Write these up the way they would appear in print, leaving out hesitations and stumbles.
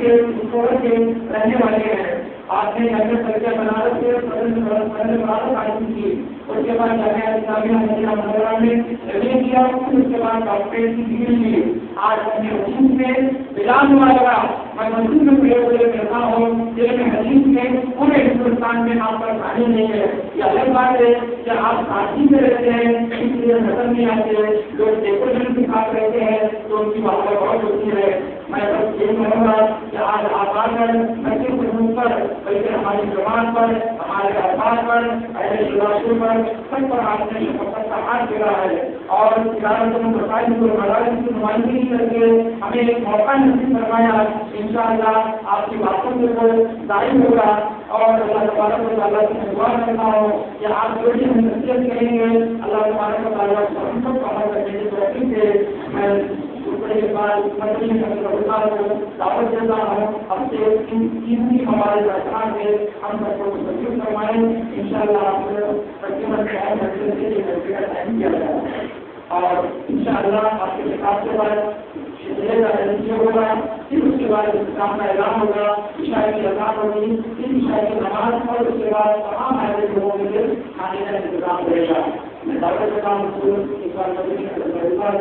کے رہنے والے ہیں. آپ نے سرکے بنارس سے بنارس حاصل کی. اس کے بعد جامعہ اسلامیہ مدینہ منورہ میں MA کیا. اس کے بعد ڈاکٹریٹ کی ڈگری لی. آج اپنے حدیث میں بلال والا میں مسجد میں پریوگ کرتا ہوں. لیکن حدیث میں پورے ہندوستان میں آپ پر کہانی نہیں ہے. یہ الگ بات ہے کہ آپ کاشی میں رہتے ہیں اس لیے نظر نہیں آتے. لوگ ڈیکوریشن کے ساتھ رہتے ہیں تو ان کی بات بہت ہوتی ہے. میں بس یہ کہوں گا کہ آج آپ آ کر مسجد پر بلکہ ہماری زبان پر ہمارے الفاظ پر اہل شراشوں پر سب پر آپ نے شفقت کا ہاتھ پھیرا ہے. اور تجارت مسائل کو مدارس کی نمائندگی کر کے ہمیں ایک موقع نصیب فرمایا. انشاءاللہ آپ کی باتوں کے اوپر ظاہر ہوگا. اور اللہ تبارک و تعالیٰ سے دعا کرتا ہوں کہ آپ جو بھی نصیحت کریں گے اللہ تبارک و تعالیٰ ہم سب کو عمل کرنے کی توفیق دے. میں کے بعد دعوت دیتا ہوں اب سے قیمتی ہمارے درخواست ہے ہم سب کو تشریف فرمائیں. انشاءاللہ آپ تقریباً ٹائم کیا جائے گا. اور انشاءاللہ آپ کے حساب کے بعد ہوگا. پھر اس کے بعد کام کا اعلان ہوگا. عشاء کی اذان ہوگی. پھر عشاء کی نماز اور اس کے بعد تمام ایسے لوگوں کے لیے کھانے کا انتظام رہے گا. میں دعوت دیتا ہوں اس بار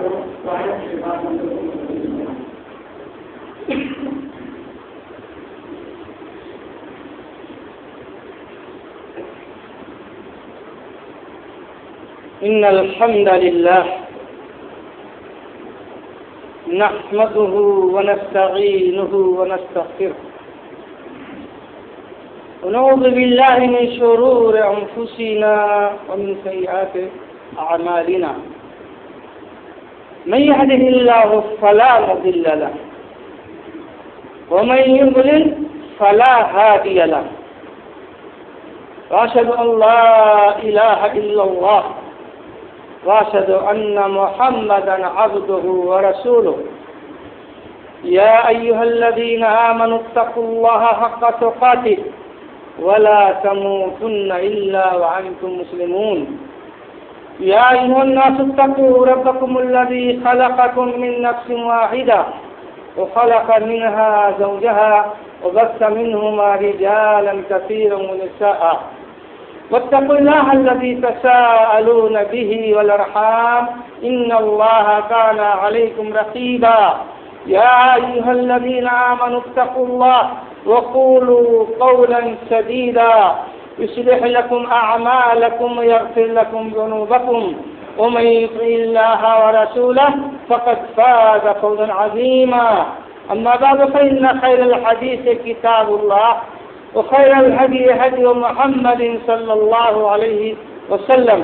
تو آئے اس کے بعد إن الحمد لله نحمده ونستعينه ونستغفره ونعوذ بالله من شرور أنفسنا ومن سيئات أعمالنا. من يهده الله فلا مضل له ومن يضلل فلا هادي له. وأشهد أن لا إله إلا الله وأشهد أن محمدا عبده ورسوله. يا أيها الذين آمنوا اتقوا الله حق تقاته ولا تموتن إلا وأنتم مسلمون. يا أيها الناس اتقوا ربكم الذي خلقكم من نفس واحدة وخلق منها زوجها وبث منهما رجالا كثيرا ونساء واتقوا الله الذي تساءلون به والأرحام إن الله كان عليكم رقيبا. يا أيها الذين آمنوا اتقوا الله وقولوا قولا سديدا يصلح لكم أعمالكم ويغفر لكم ذنوبكم ومن يطع الله ورسوله فقد فاز فوزا عظيما. أما بعد فإن خير الحديث كتاب الله وخير الهدي هدي محمد صلى الله عليه وسلم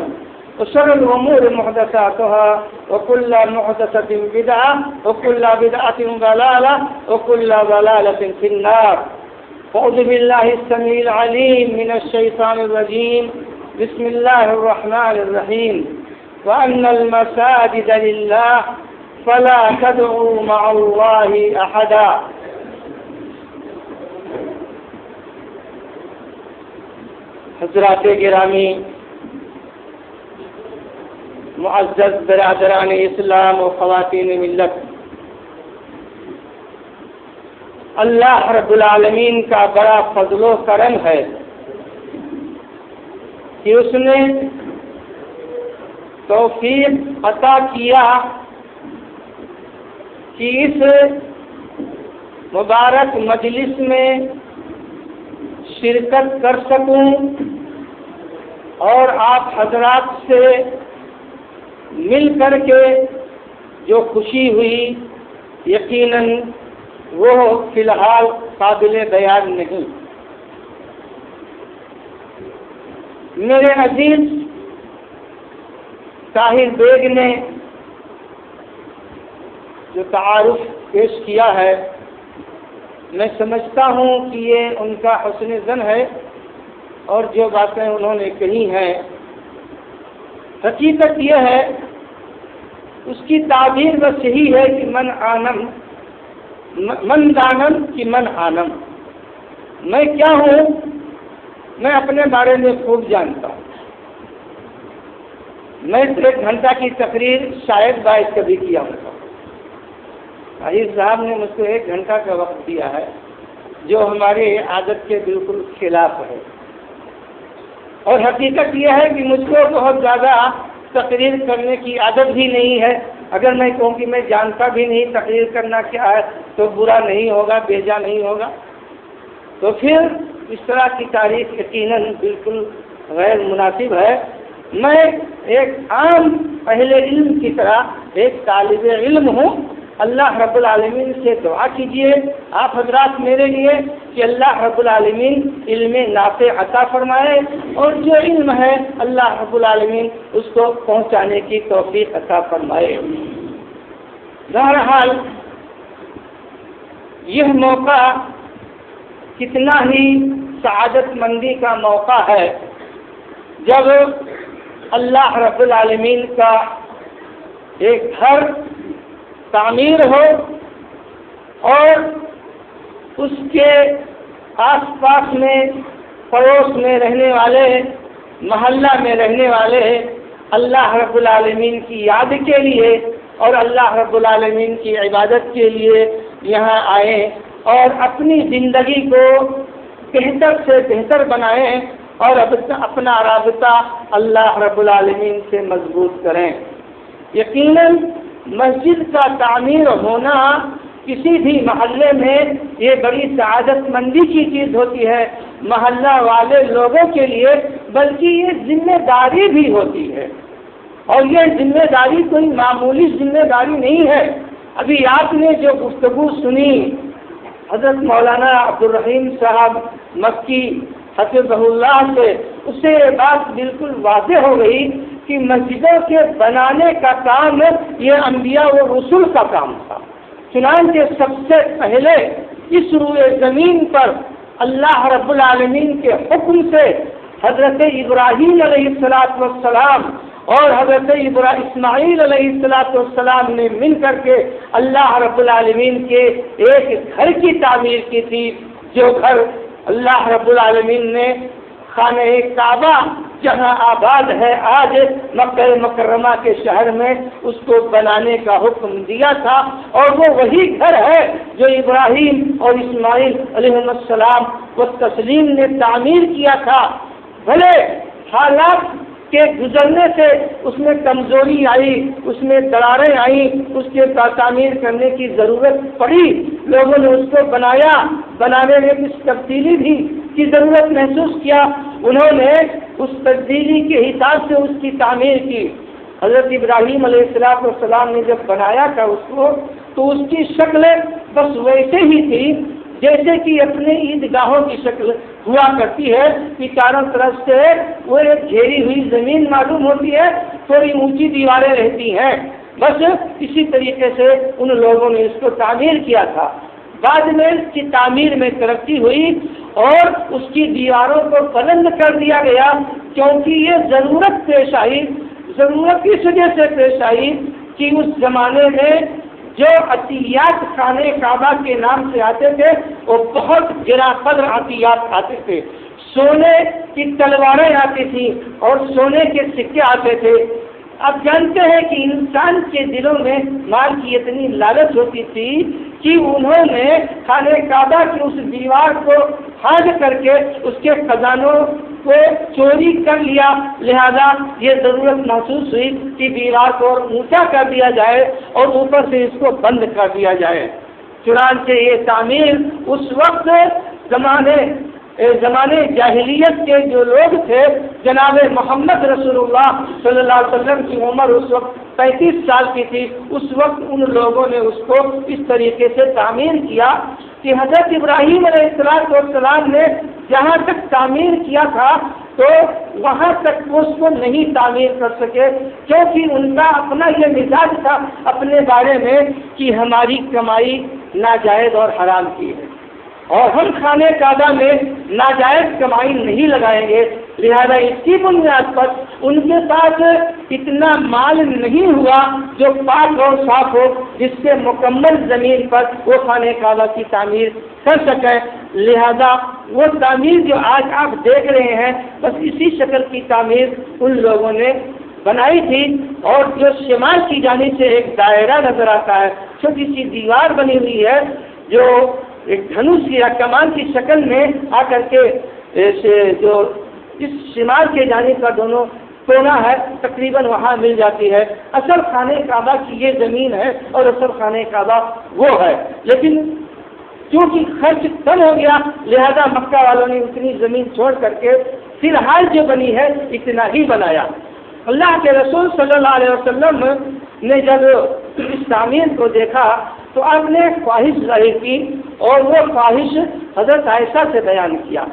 وشر الأمور محدثاتها وكل محدثة بدعة وكل بدعة ضلالة وكل ضلالة في النار. أعوذ بالله السميع العليم من الشيطان الرجيم. بسم الله الرحمن الرحيم. وأن المساجد لله فلا تدعوا مع الله أحدا. حضرات گرامی، معزز برادران اسلام و خواتین ملت، اللہ رب العالمین کا بڑا فضل و کرم ہے کہ اس نے توفیق عطا کیا کہ اس مبارک مجلس میں شرکت کر سکوں اور آپ حضرات سے مل کر کے جو خوشی ہوئی یقیناً وہ فی الحال قابل بیان نہیں. میرے عزیز طاہر بیگ نے جو تعارف پیش کیا ہے میں سمجھتا ہوں کہ یہ ان کا حسن ظن ہے اور جو باتیں انہوں نے کہی ہیں حقیقت یہ ہے اس کی تعبیر بس یہی ہے کہ من دانم کہ من عالم. میں کیا ہوں میں اپنے بارے میں خوب جانتا ہوں. میں 1 گھنٹہ کی تقریر شاید باعث کبھی کیا ہوتا. حاجی صاحب نے مجھ کو 1 گھنٹہ کا وقت دیا ہے جو ہماری عادت کے بالکل خلاف ہے، اور حقیقت یہ ہے کہ مجھ کو بہت زیادہ تقریر کرنے کی عادت بھی نہیں ہے۔ اگر میں کہوں کہ میں جانتا بھی نہیں تقریر کرنا کیا ہے تو برا نہیں ہوگا، بیجا نہیں ہوگا، تو پھر اس طرح کی تعریف یقیناً بالکل غیر مناسب ہے۔ میں ایک عام اہل علم کی طرح ایک طالب علم ہوں۔ اللہ رب العالمین سے دعا کیجئے آپ حضرات میرے لیے کہ اللہ رب العالمین علم نافع عطا فرمائے، اور جو علم ہے اللہ رب العالمین اس کو پہنچانے کی توفیق عطا فرمائے۔ بہرحال یہ موقع کتنا ہی سعادت مندی کا موقع ہے جب اللہ رب العالمین کا ایک گھر تعمیر ہو اور اس کے آس پاس میں پڑوس میں رہنے والے، محلہ میں رہنے والے اللہ رب العالمین کی یاد کے لیے اور اللہ رب العالمین کی عبادت کے لیے یہاں آئیں اور اپنی زندگی کو بہتر سے بہتر بنائیں اور اپنا رابطہ اللہ رب العالمین سے مضبوط کریں۔ یقیناً مسجد کا تعمیر ہونا کسی بھی محلے میں یہ بڑی سعادت مندی کی چیز ہوتی ہے، محلہ والے لوگوں کے لیے، بلکہ یہ ذمہ داری بھی ہوتی ہے، اور یہ ذمہ داری کوئی معمولی ذمہ داری نہیں ہے۔ ابھی آپ نے جو گفتگو سنی حضرت مولانا عبدالرحیم صاحب مکی حفظہ اللہ سے، اس سے یہ بات بالکل واضح ہو گئی کہ مسجدوں کے بنانے کا کام یہ انبیاء و رسول کا کام تھا۔ چنانچہ سب سے پہلے اس روئے زمین پر اللہ رب العالمین کے حکم سے حضرت ابراہیم علیہ السلام اور حضرت اسماعیل علیہ السلام نے مل کر کے اللہ رب العالمین کے ایک گھر کی تعمیر کی تھی، جو گھر اللہ رب العالمین نے خانہ کعبہ جہاں آباد ہے آج مکہ مکرمہ کے شہر میں، اس کو بنانے کا حکم دیا تھا، اور وہ وہی گھر ہے جو ابراہیم اور اسماعیل علیہ السلام و تسلیم نے تعمیر کیا تھا۔ بھلے حالات کے گزرنے سے اس میں کمزوری آئی، اس میں دراریں آئیں، اس کے تعمیر کرنے کی ضرورت پڑی، لوگوں نے اس کو بنانے میں کچھ تبدیلی بھی کی ضرورت محسوس کیا، انہوں نے اس تبدیلی کے حساب سے اس کی تعمیر کی۔ حضرت ابراہیم علیہ السلام نے جب بنایا تھا اس کو، تو اس کی شکل بس ویسے ہی تھی جیسے کہ اپنے عیدگاہوں کی شکل ہوا کرتی ہے کہ چاروں طرف سے وہ ایک گھیری ہوئی زمین معلوم ہوتی ہے، تھوڑی اونچی دیواریں رہتی ہیں، بس اسی طریقے سے ان لوگوں نے اس کو تعمیر کیا تھا۔ بعد میں اس کی تعمیر میں ترقی ہوئی اور اس کی دیواروں کو بلند کر دیا گیا، کیونکہ یہ ضرورت پیش آئی، ضرورت اس وجہ سے پیش آئی کہ اس زمانے میں جو عطیات خانہ کعبہ کے نام سے آتے تھے وہ بہت گرا قدر عطیات آتے تھے، سونے کی تلواریں آتی تھیں اور سونے کے سکے آتے تھے۔ اب جانتے ہیں کہ انسان کے دلوں میں مال کی اتنی لالچ ہوتی تھی کہ انہوں نے خانہ کعبہ کی اس دیوار کو ہاج کر کے اس کے خزانوں کو چوری کر لیا، لہذا یہ ضرورت محسوس ہوئی کہ دیوار کو اور اونچا کر دیا جائے اور اوپر سے اس کو بند کر دیا جائے۔ چنانچہ یہ تعمیر اس وقت زمانے جاہلیت کے جو لوگ تھے، جناب محمد رسول اللہ صلی اللہ علیہ وسلم کی عمر اس وقت 35 سال کی تھی، اس وقت ان لوگوں نے اس کو اس طریقے سے تعمیر کیا کہ حضرت ابراہیم علیہ السلام نے جہاں تک تعمیر کیا تھا تو وہاں تک وہ اس کو نہیں تعمیر کر سکے، کیونکہ ان کا اپنا یہ مزاج تھا اپنے بارے میں کہ ہماری کمائی ناجائز اور حرام کی ہے، اور ہم خانہ کعبہ میں ناجائز کمائی نہیں لگائیں گے، لہذا اس کی بنیاد پر ان کے پاس اتنا مال نہیں ہوا جو پاک اور صاف ہو جس سے مکمل زمین پر وہ خانہ کعبہ کی تعمیر کر سکیں، لہذا وہ تعمیر جو آج آپ دیکھ رہے ہیں بس اسی شکل کی تعمیر ان لوگوں نے بنائی تھی، اور جو شمال کی جانب سے ایک دائرہ نظر آتا ہے، چھوٹی سی دیوار بنی ہوئی ہے جو ایک دھنوش یا کمان کی شکل میں آ کر کے جو اس شمال کے جانب کا دونوں کونا ہے تقریباً وہاں مل جاتی ہے۔ اصل خانہ کعبہ کی یہ زمین ہے اور اصل خانہ کعبہ وہ ہے، لیکن کیونکہ خرچ کم ہو گیا لہذا مکہ والوں نے اتنی زمین چھوڑ کر کے فی الحال جو بنی ہے اتنا ہی بنایا۔ اللہ کے رسول صلی اللہ علیہ وسلم نے جب اس تعمیر کو دیکھا تو آپ نے خواہش ظاہر کی، اور وہ خواہش حضرت عائشہ سے بیان کیا۔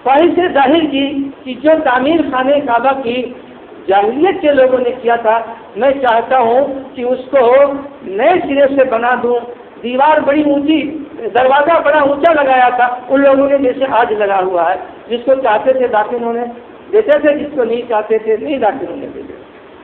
خواہش ظاہر کی کہ جو تعمیر خانہ کعبہ کی جاہلیت کے لوگوں نے کیا تھا، میں چاہتا ہوں کہ اس کو نئے سرے سے بنا دوں۔ دیوار بڑی اونچی، دروازہ بڑا اونچا لگایا تھا، ان لوگوں نے جیسے آج لگا ہوا ہے، جس کو چاہتے تھے داخل ہونے دیتے تھے، جس کو نہیں چاہتے تھے نہیں داخل ہونے دیتے۔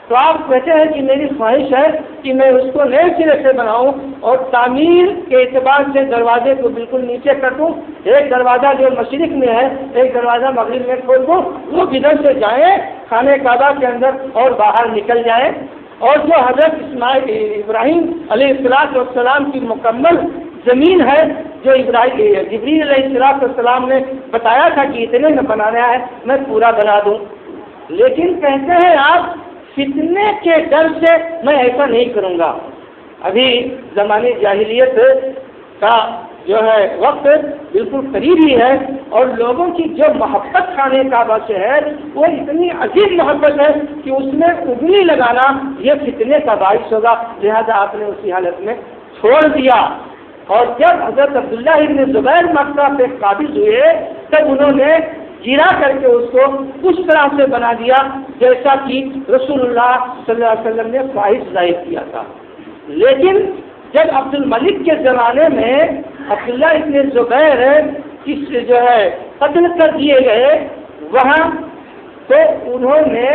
تو آپ کہتے ہیں کہ میری خواہش ہے کہ میں اس کو نئے سرے سے بناؤں اور تعمیر کے اعتبار سے دروازے کو بالکل نیچے کر دوں، ایک دروازہ جو مشرق میں ہے ایک دروازہ مغرب میں کھول دوں، وہ کدھر سے جائیں خانہ کعبہ کے اندر اور باہر نکل جائیں، اور جو حضرت ابراہیم علیہ السلام کی مکمل زمین ہے جو جبریل علیہ السلام نے بتایا تھا کہ اتنے میں بنانا ہے میں پورا بنا دوں۔ لیکن کہتے ہیں آپ فتنے کے ڈر سے میں ایسا نہیں کروں گا۔ ابھی زمانے جاہلیت کا جو ہے وقت بالکل قریب ہی ہے، اور لوگوں کی جو محبت خانہ کعبہ سے ہے وہ اتنی عظیم محبت ہے کہ اس میں انگلی لگانا یہ فتنے کا باعث ہوگا، لہذا آپ نے اسی حالت میں چھوڑ دیا۔ اور جب حضرت عبداللہ ابن زبیر مکہ پہ قابض ہوئے تب انہوں نے گرا کر کے اس کو اس طرح سے بنا دیا جیسا کہ رسول اللہ صلی اللہ علیہ وسلم نے خواہش ظاہر کیا تھا۔ لیکن جب عبد الملک کے زمانے میں عبداللہ ابن زبیر جو ہے قتل کر دیے گئے وہاں، تو انہوں نے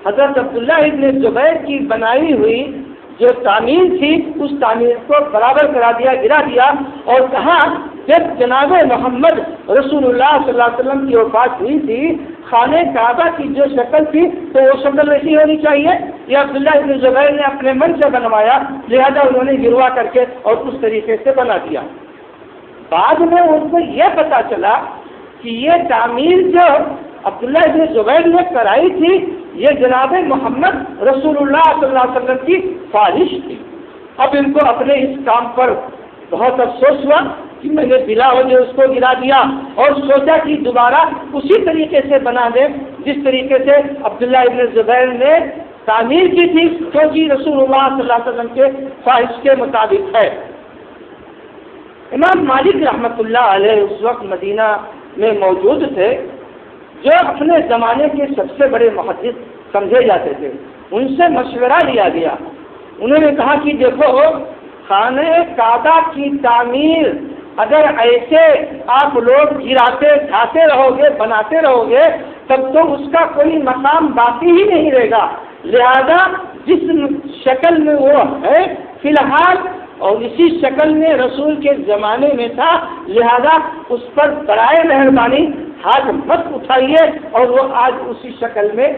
حضرت عبداللہ ابن زبیر کی بنائی ہوئی جو تعمیر تھی اس تعمیر کو برابر کرا دیا، گرا دیا، اور کہا جب جناب محمد رسول اللہ صلی اللہ علیہ وسلم کی وفات ہوئی تھی خانہ کعبہ کی جو شکل تھی تو وہ شکل ویسی ہونی چاہیے، یہ عبداللہ ابن زبیر نے اپنے من سے بنوایا، لہذا انہوں نے گروا کر کے اور اس طریقے سے بنا دیا۔ بعد میں ان کو یہ پتا چلا کہ یہ تعمیر جو عبداللہ ابن زبیر نے کرائی تھی یہ جناب محمد رسول اللہ صلی اللہ علیہ وسلم کی خواہش تھی۔ اب ان کو اپنے اس کام پر بہت افسوس ہوا کہ میں نے بلا وجہ اس کو گرا دیا، اور سوچا کہ دوبارہ اسی طریقے سے بنا دیں جس طریقے سے عبداللہ ابن زبیر نے تعمیر کی تھی، کیونکہ رسول اللہ صلی اللہ علیہ وسلم کے خواہش کے مطابق ہے۔ امام مالک رحمۃ اللہ علیہ اس وقت مدینہ میں موجود تھے، جو اپنے زمانے کے سب سے بڑے محدث سمجھے جاتے تھے۔ ان سے مشورہ لیا گیا، انہوں نے کہا کہ دیکھو خانہ کعبہ کی تعمیر اگر ایسے آپ لوگ گراتے ڈھاتے رہو گے بناتے رہو گے تب تو اس کا کوئی مقام باقی ہی نہیں رہے گا، لہذا جس شکل میں وہ ہے فی الحال اور اسی شکل میں رسول کے زمانے میں تھا، لہذا اس پر برائے مہربانی ہاتھ مت اٹھائیے، اور وہ آج اسی شکل میں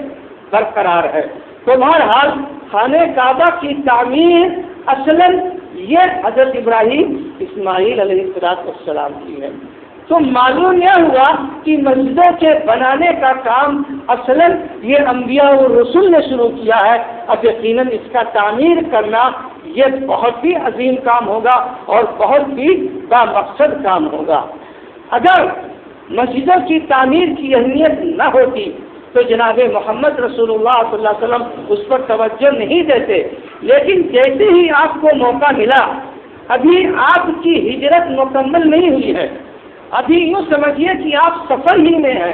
برقرار ہے۔ تو بہرحال خانہ کعبہ کی تعمیر اصلاً یہ حضرت ابراہیم اسماعیل علیہ السلام کی ہے۔ تو معلوم یہ ہوا کہ مسجدوں کے بنانے کا کام اصلاً یہ انبیاء اور رسول نے شروع کیا ہے، اب یقیناً اس کا تعمیر کرنا یہ بہت ہی عظیم کام ہوگا اور بہت ہی بامقصد کام ہوگا۔ اگر مسجدوں کی تعمیر کی اہمیت نہ ہوتی تو جناب محمد رسول اللہ صلی اللہ علیہ وسلم اس پر توجہ نہیں دیتے، لیکن جیسے ہی آپ کو موقع ملا، ابھی آپ کی ہجرت مکمل نہیں ہوئی ہے، ابھی یوں سمجھیے کہ آپ سفر ہی میں ہیں،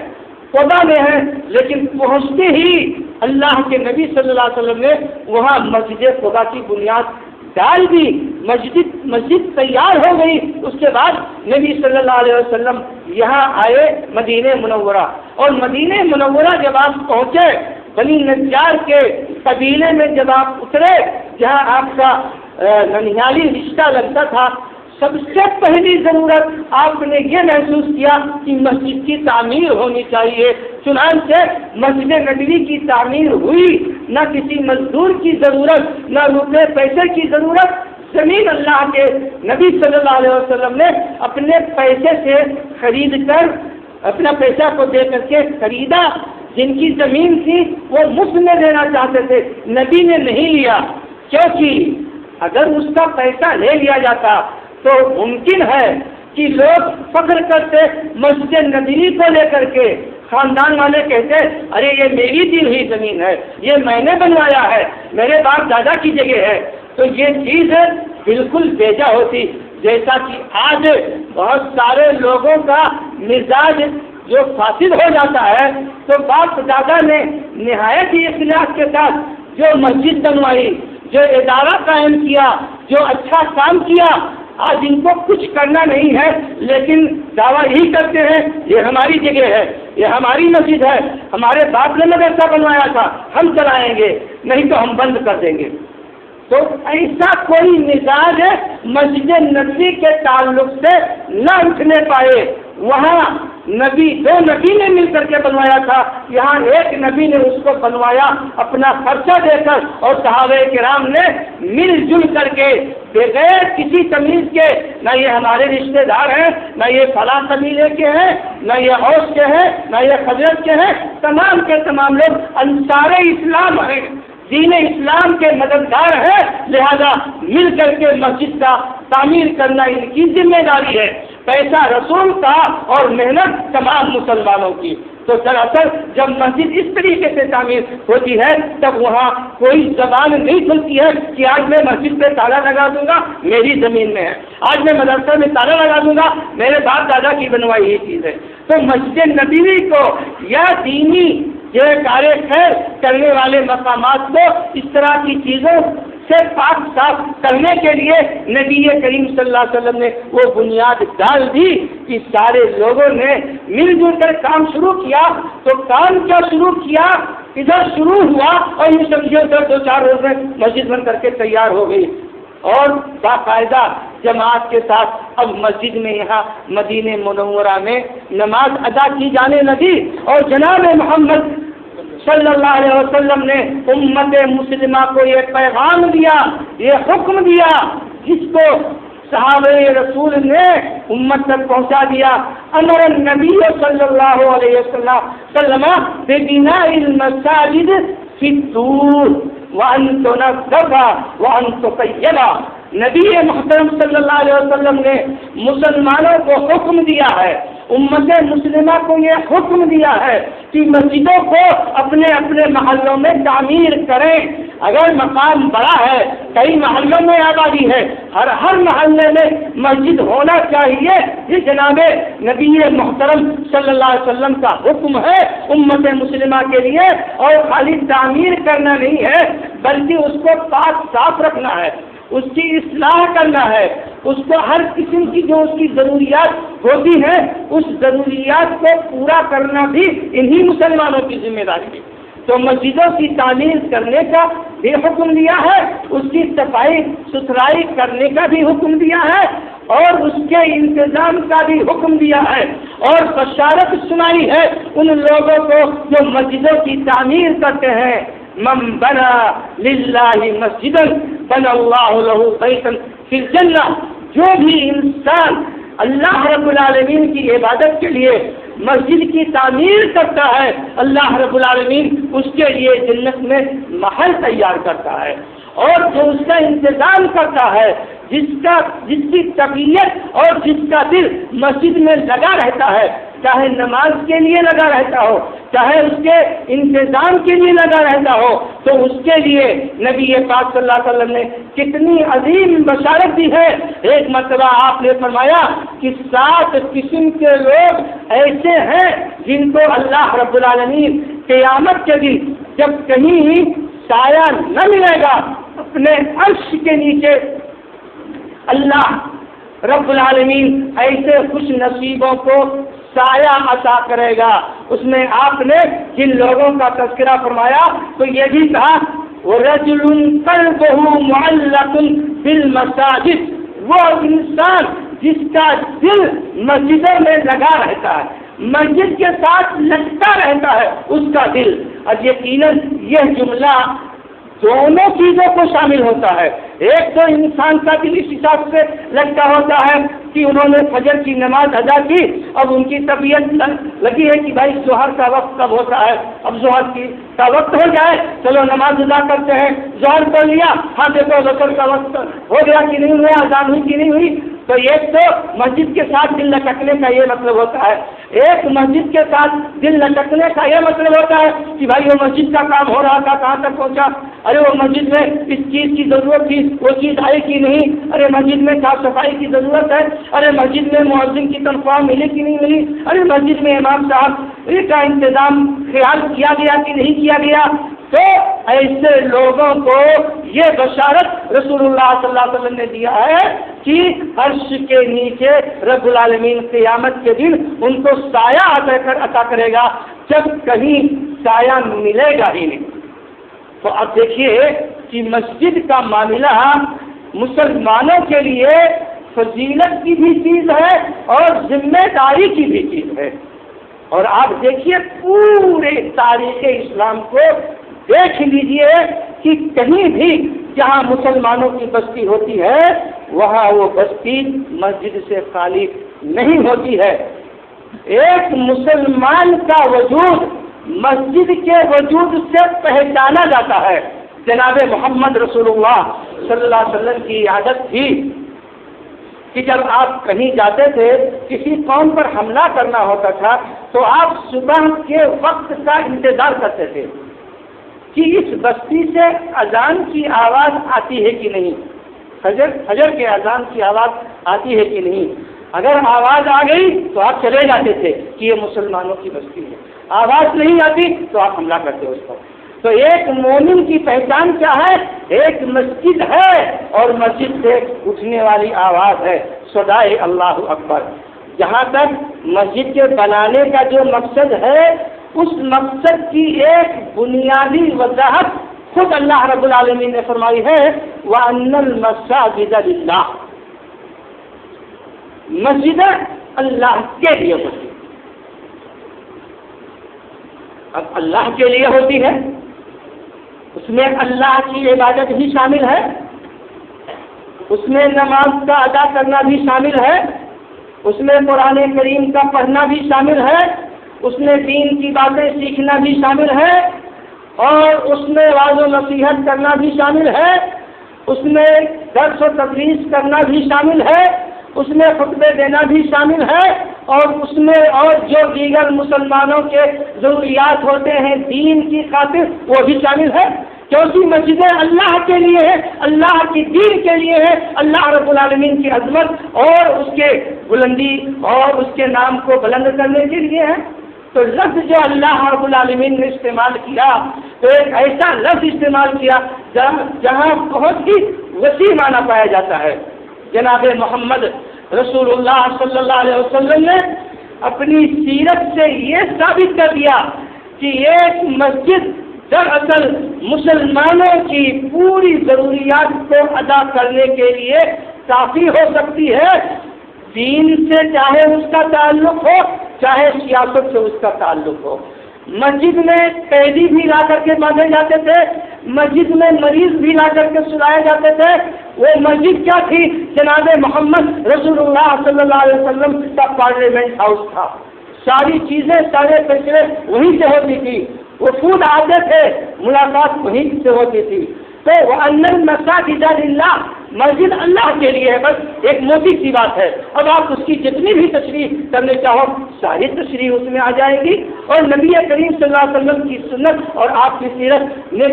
قبا میں ہیں، لیکن پہنچتے ہی اللہ کے نبی صلی اللہ علیہ وسلم نے وہاں مسجد قبا کی بنیاد ڈال دی، مسجد تیار ہو گئی۔ اس کے بعد نبی صلی اللہ علیہ وسلم یہاں آئے مدینہ منورہ، اور مدینہ منورہ جب آپ پہنچے بنی نجار کے قبیلے میں جب آپ اترے جہاں آپ کا ننیالی رشتہ لگتا تھا، سب سے پہلی ضرورت آپ نے یہ محسوس کیا کہ مسجد کی تعمیر ہونی چاہیے، چنانچہ مسجد نبوی کی تعمیر ہوئی، نہ کسی مزدور کی ضرورت، نہ روپے پیسے کی ضرورت، زمین اللہ کے نبی صلی اللہ علیہ وسلم نے اپنے پیسے سے خرید کر، اپنا پیسہ کو دے کر کے خریدا۔ جن کی زمین تھی وہ مفت میں دینا چاہتے تھے، نبی نے نہیں لیا، کیونکہ اگر اس کا پیسہ لے لیا جاتا تو ممکن ہے کہ لوگ فخر کرتے، مسجد نبوی کو لے کر کے خاندان والے کہتے ارے یہ میری دی ہوئی زمین ہے، یہ میں نے بنوایا ہے، میرے باپ دادا کی جگہ ہے، تو یہ چیز بالکل بیجا ہوتی۔ جیسا کہ آج بہت سارے لوگوں کا مزاج جو فاسد ہو جاتا ہے، تو باپ دادا نے نہایت ہی اخلاص کے ساتھ جو مسجد بنوائی، جو ادارہ قائم کیا، جو اچھا کام کیا، آج ان کو کچھ کرنا نہیں ہے، لیکن دعویٰ یہی کرتے ہیں یہ ہماری جگہ ہے، یہ ہماری مسجد ہے، ہمارے باپ نے مدرسہ بنوایا تھا، ہم چلائیں گے، نہیں تو ہم بند کر دیں گے۔ تو ایسا کوئی مزاج مسجد نبوی کے تعلق سے نہ اٹھنے پائے۔ وہاں دو نبی نے مل کر کے بنوایا تھا، یہاں ایک نبی نے اس کو بنوایا اپنا خرچہ دے کر، اور صحابہ کرام نے مل جل کر کے بغیر کسی تمیز کے، نہ یہ ہمارے رشتہ دار ہیں، نہ یہ فلاں قبیلے کے ہیں، نہ یہ اوس کے ہیں، نہ یہ خزرج کے ہیں، تمام کے تمام لوگ انصار اسلام ہیں، دین اسلام کے مددگار ہیں، لہذا مل کر کے مسجد کا تعمیر کرنا ان کی ذمہ داری ہے۔ پیسہ رسول کا اور محنت تمام مسلمانوں کی۔ تو دراصل جب مسجد اس طریقے سے تعمیر ہوتی ہے تب وہاں کوئی زبان نہیں کھلتی ہے کہ آج میں مسجد پہ تالا لگا دوں گا، میری زمین میں ہے، آج میں مدرسہ میں تالا لگا دوں گا، میرے باپ دادا کی بنوائی یہ چیز ہے۔ تو مسجد نبوی کو یا دینی یہ کار خیر کرنے والے مقامات کو اس طرح کی چیزوں سے پاک صاف کرنے کے لیے نبی کریم صلی اللہ علیہ وسلم نے وہ بنیاد ڈال دی کہ سارے لوگوں نے مل جل کر کام شروع کیا۔ تو کام کیا شروع کیا؟ ادھر شروع ہوا اور یہ سمجھے ادھر 2-4 روز میں مسجد بن کر کے تیار ہو گئی، اور باقاعدہ جماعت کے ساتھ اب مسجد میں یہاں مدینہ منورہ میں نماز ادا کی جانے لگی، اور جناب محمد صلی اللہ علیہ وسلم نے امت مسلمہ کو یہ پیغام دیا، یہ حکم دیا، جس کو صحابہ رسول نے امت تک پہنچا دیا۔ امر النبی صلی اللہ علیہ وسلم ببناء المساجد فی الدور وان تنظف وان تطیب۔ نبی محترم صلی اللہ علیہ وسلم نے مسلمانوں کو حکم دیا ہے، امت مسلمہ کو یہ حکم دیا ہے کہ مسجدوں کو اپنے اپنے محلوں میں تعمیر کریں۔ اگر مقام بڑا ہے، کئی محلوں میں آبادی ہے، ہر محلے میں مسجد ہونا چاہیے، یہ جناب نبی محترم صلی اللہ علیہ وسلم کا حکم ہے امت مسلمہ کے لیے۔ اور خالی تعمیر کرنا نہیں ہے بلکہ اس کو پاک صاف رکھنا ہے، اس کی اصلاح کرنا ہے، اس کو ہر قسم کی جو اس کی ضروریات ہوتی ہیں اس ضروریات کو پورا کرنا بھی انہی مسلمانوں کی ذمہ داری ہے۔ تو مسجدوں کی تعمیر کرنے کا بھی حکم دیا ہے، اس کی صفائی ستھرائی کرنے کا بھی حکم دیا ہے، اور اس کے انتظام کا بھی حکم دیا ہے، اور بشارت سنائی ہے ان لوگوں کو جو مسجدوں کی تعمیر کرتے ہیں۔ من بنا للہ مسجدا بنا اللہ لہ بیتا فی الجنہ، جو بھی انسان اللہ رب العالمین کی عبادت کے لیے مسجد کی تعمیر کرتا ہے، اللہ رب العالمین اس کے لیے جنت میں محل تیار کرتا ہے، اور جو اس کا انتظام کرتا ہے، جس کی طبیعت اور جس کا دل مسجد میں لگا رہتا ہے، چاہے نماز کے لیے لگا رہتا ہو، چاہے اس کے انتظام کے لیے لگا رہتا ہو، تو اس کے لیے نبی پاک صلی اللہ علیہ وسلم نے کتنی عظیم بشارت دی ہے۔ ایک مرتبہ آپ نے فرمایا کہ 7 قسم کے لوگ ایسے ہیں جن کو اللہ رب العالمین قیامت کے دن جب کہیں سایہ نہ ملے گا، اپنے عرش کے نیچے اللہ رب العالمین ایسے خوش نصیبوں کو سایہ عطا کرے گا۔ اس میں آپ نے جن لوگوں کا تذکرہ فرمایا تو یہ بھی کہا وَرَجُلٌ قَلْبُهُ مُعَلَّقٌ بِالْمَسَاجِدِ، وہ انسان جس کا دل مسجدوں میں لگا رہتا ہے، مسجد کے ساتھ لگتا رہتا ہے اس کا دل، اور یقیناً یہ جملہ دونوں چیزوں کو شامل ہوتا ہے۔ ایک تو انسان کا دل اس حساب سے لگتا ہوتا ہے کہ انہوں نے فجر کی نماز ادا کی، اب ان کی طبیعت لگی ہے کہ بھائی ظہر کا وقت کب ہوتا ہے، اب ظہر کا وقت ہو جائے، چلو نماز ادا کرتے ہیں، ظہر کر لیا، ہاں دیکھو عصر کا وقت ہو گیا کہ نہیں ہوا، اذان ہوئی کہ نہیں ہوئی۔ تو ایک تو مسجد کے ساتھ دل لٹکنے کا یہ مطلب ہوتا ہے، ایک مسجد کے ساتھ دل لٹکنے کا یہ مطلب ہوتا ہے کہ بھائی وہ مسجد کا کام ہو رہا تھا، کہاں تک پہنچا، ارے وہ مسجد میں اس چیز کی ضرورت تھی، وہ چیز آئی کہ نہیں، ارے مسجد میں صاف صفائی کی ضرورت ہے، ارے مسجد میں مؤذن کی تنخواہ ملی کہ نہیں ملی، ارے مسجد میں امام صاحب کا انتظام خیال کیا گیا کہ نہیں کیا گیا۔ تو ایسے لوگوں کو یہ بشارت رسول اللہ صلی اللہ علیہ وسلم نے دیا ہے کہ عرش کے نیچے رب العالمین قیامت کے دن ان کو سایہ عطا کرے گا جب کہیں سایہ ملے گا ہی نہیں۔ تو اب دیکھیے کہ مسجد کا معاملہ مسلمانوں کے لیے فضیلت کی بھی چیز ہے اور ذمہ داری کی بھی چیز ہے۔ اور آپ دیکھیے پورے تاریخ اسلام کو دیکھ لیجئے کہ کہیں بھی جہاں مسلمانوں کی بستی ہوتی ہے وہاں وہ بستی مسجد سے خالی نہیں ہوتی ہے۔ ایک مسلمان کا وجود مسجد کے وجود سے پہچانا جاتا ہے۔ جناب محمد رسول اللہ صلی اللہ علیہ وسلم کی عادت تھی کہ جب آپ کہیں جاتے تھے، کسی قوم پر حملہ کرنا ہوتا تھا تو آپ صبح کے وقت کا انتظار کرتے تھے کہ اس بستی سے اذان کی آواز آتی ہے کہ نہیں، فجر کے اذان کی آواز آتی ہے کہ نہیں۔ اگر آواز آ گئی تو آپ چلے جاتے تھے کہ یہ مسلمانوں کی بستی ہے، آواز نہیں آتی تو آپ حملہ کرتے اس پر۔ تو ایک مومن کی پہچان کیا ہے؟ ایک مسجد ہے اور مسجد سے اٹھنے والی آواز ہے صدائے اللہ اکبر۔ جہاں تک مسجد کے بنانے کا جو مقصد ہے اس مقصد کی ایک بنیادی وضاحت خود اللہ رب العالمین نے فرمائی ہے، وَأَنَّ الْمَسَاجِدَ لِلَّهِ، مسجد اللہ کے لیے ہوتی ہے۔ اب اللہ کے لیے ہوتی ہے، اس میں اللہ کی عبادت بھی شامل ہے، اس میں نماز کا ادا کرنا بھی شامل ہے، اس میں قرآن کریم کا پڑھنا بھی شامل ہے، اس میں دین کی باتیں سیکھنا بھی شامل ہے، اور اس میں وعظ و نصیحت کرنا بھی شامل ہے، اس میں درس و تدریس کرنا بھی شامل ہے، اس میں خطبے دینا بھی شامل ہے، اور اس میں اور جو دیگر مسلمانوں کے ضروریات ہوتے ہیں دین کی خاطر وہ بھی شامل ہے، کیونکہ مسجدیں اللہ کے لیے ہے، اللہ کی دین کے لیے ہے، اللہ رب العالمین کی عظمت اور اس کے بلندی اور اس کے نام کو بلند کرنے کے لیے ہے۔ تو لفظ جو اللہ رب العالمین نے استعمال کیا تو ایک ایسا لفظ استعمال کیا جہاں بہت ہی وسیع معنی پایا جاتا ہے۔ جناب محمد رسول اللہ صلی اللہ علیہ وسلم نے اپنی سیرت سے یہ ثابت کر دیا کہ ایک مسجد دراصل مسلمانوں کی پوری ضروریات کو ادا کرنے کے لیے کافی ہو سکتی ہے، دین سے چاہے اس کا تعلق ہو چاہے سیاست سے اس کا تعلق ہو۔ مسجد میں قیدی بھی لا کر کے باندھے جاتے تھے، مسجد میں مریض بھی لا کر کے سلائے جاتے تھے۔ وہ مسجد کیا تھی؟ جناب محمد رسول اللہ صلی اللہ علیہ وسلم کا پارلیمنٹ ہاؤس تھا۔ ساری چیزیں سارے فیصلے وہیں سے ہوتی تھی، وہ خود آتے تھے، ملاقات وہیں سے ہوتی تھی۔ تو وَأَنَّ الْمَسَاجِدَ لِلَّهِ، مسجد اللہ کے لیے ہے، بس ایک موٹی سی بات ہے۔ اب آپ اس کی جتنی بھی تشریح کرنے چاہو ساری تشریح اس میں آ جائے گی، اور نبی کریم صلی اللہ علیہ وسلم کی سنت اور آپ کی سیرت نے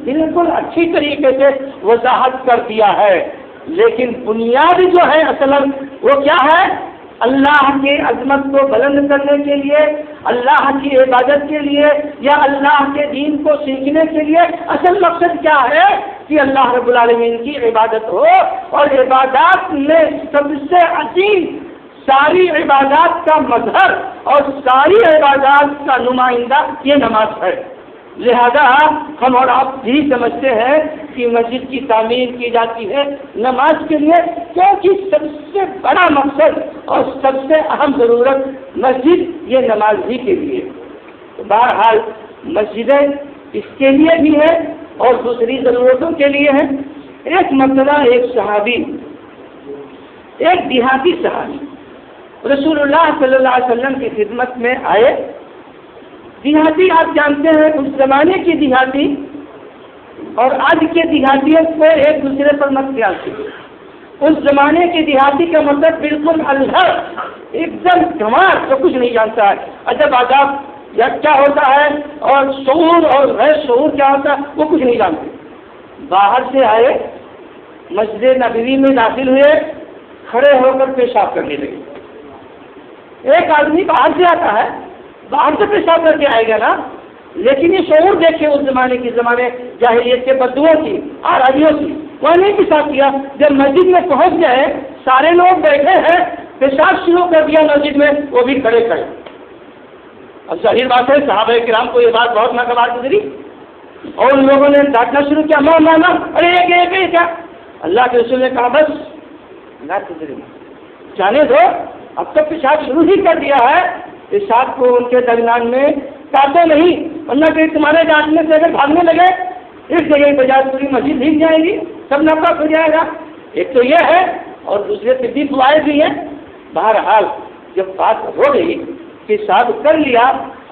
بالکل اچھی طریقے سے وضاحت کر دیا ہے۔ لیکن بنیاد جو ہے اصل وہ کیا ہے؟ اللہ کی عظمت کو بلند کرنے کے لیے، اللہ کی عبادت کے لیے، یا اللہ کے دین کو سیکھنے کے لیے اصل مقصد کیا ہے کہ اللہ رب العالمین کی عبادت ہو، اور عبادات میں سب سے عظیم ساری عبادات کا مظہر اور ساری عبادات کا نمائندہ یہ نماز ہے۔ لہذا ہم اور آپ بھی سمجھتے ہیں کہ مسجد کی تعمیر کی جاتی ہے نماز کے لیے، کیونکہ سب سے بڑا مقصد اور سب سے اہم ضرورت مسجد یہ نماز ہی کے لیے۔ بہرحال مسجدیں اس کے لیے بھی ہیں اور دوسری ضرورتوں کے لیے ہیں۔ ایک مرتبہ ایک صحابی، ایک دیہاتی صحابی رسول اللہ صلی اللہ علیہ وسلم کی خدمت میں آئے۔ دیہاتی آپ جانتے ہیں اس زمانے کی دیہاتی اور آج کے دیہاتیوں کو ایک دوسرے پر مت خیال کیجیے۔ اس زمانے کے دیہاتی کا مطلب بالکل الگ، ایک دم گنوار، تو کچھ نہیں جانتا ہے، ادب آداب یا کیا ہوتا ہے اور شعور اور غیر شعور کیا ہوتا ہے وہ کچھ نہیں جانتے۔ باہر سے آئے، مسجد نبوی میں داخل ہوئے، کھڑے ہو کر پیشاب کرنے لگے۔ ایک آدمی باہر سے آتا ہے، باہر سے پیشاب کر کے آئے گا نا، لیکن یہ شعور دیکھے اس زمانے جاہلیت کے بدوؤں کی، آراجیوں کی، وہ نہیں پیشاب کیا۔ جب مسجد میں پہنچ گئے، سارے لوگ بیٹھے ہیں، پیشاب شروع کر دیا مسجد میں، وہ بھی کھڑے کھڑے۔ اب ظاہر بات ہے صحابہ کرام کو یہ بات بہت ناگوار گزری اور ان لوگوں نے ڈانٹنا شروع کیا، ماں ارے یہ کیا؟ اللہ کے رسول نے کہا بس نہ گزری، جانے دو، اب تو پیشاب شروع ہی کر دیا ہے، پیشاب کو ان کے درمیان میں کاٹو نہیں، ورنہ کہ تمہارے ڈانٹنے سے اگر بھاگنے لگے اس جگہ بجائے پوری مسجد بھیگ جائے گی، سب نفرت ہو جائے گا۔ ایک تو یہ ہے اور دوسرے طبی فوائد بھی ہیں۔ بہرحال جب بات ہو گئی، پیشاب کر لیا،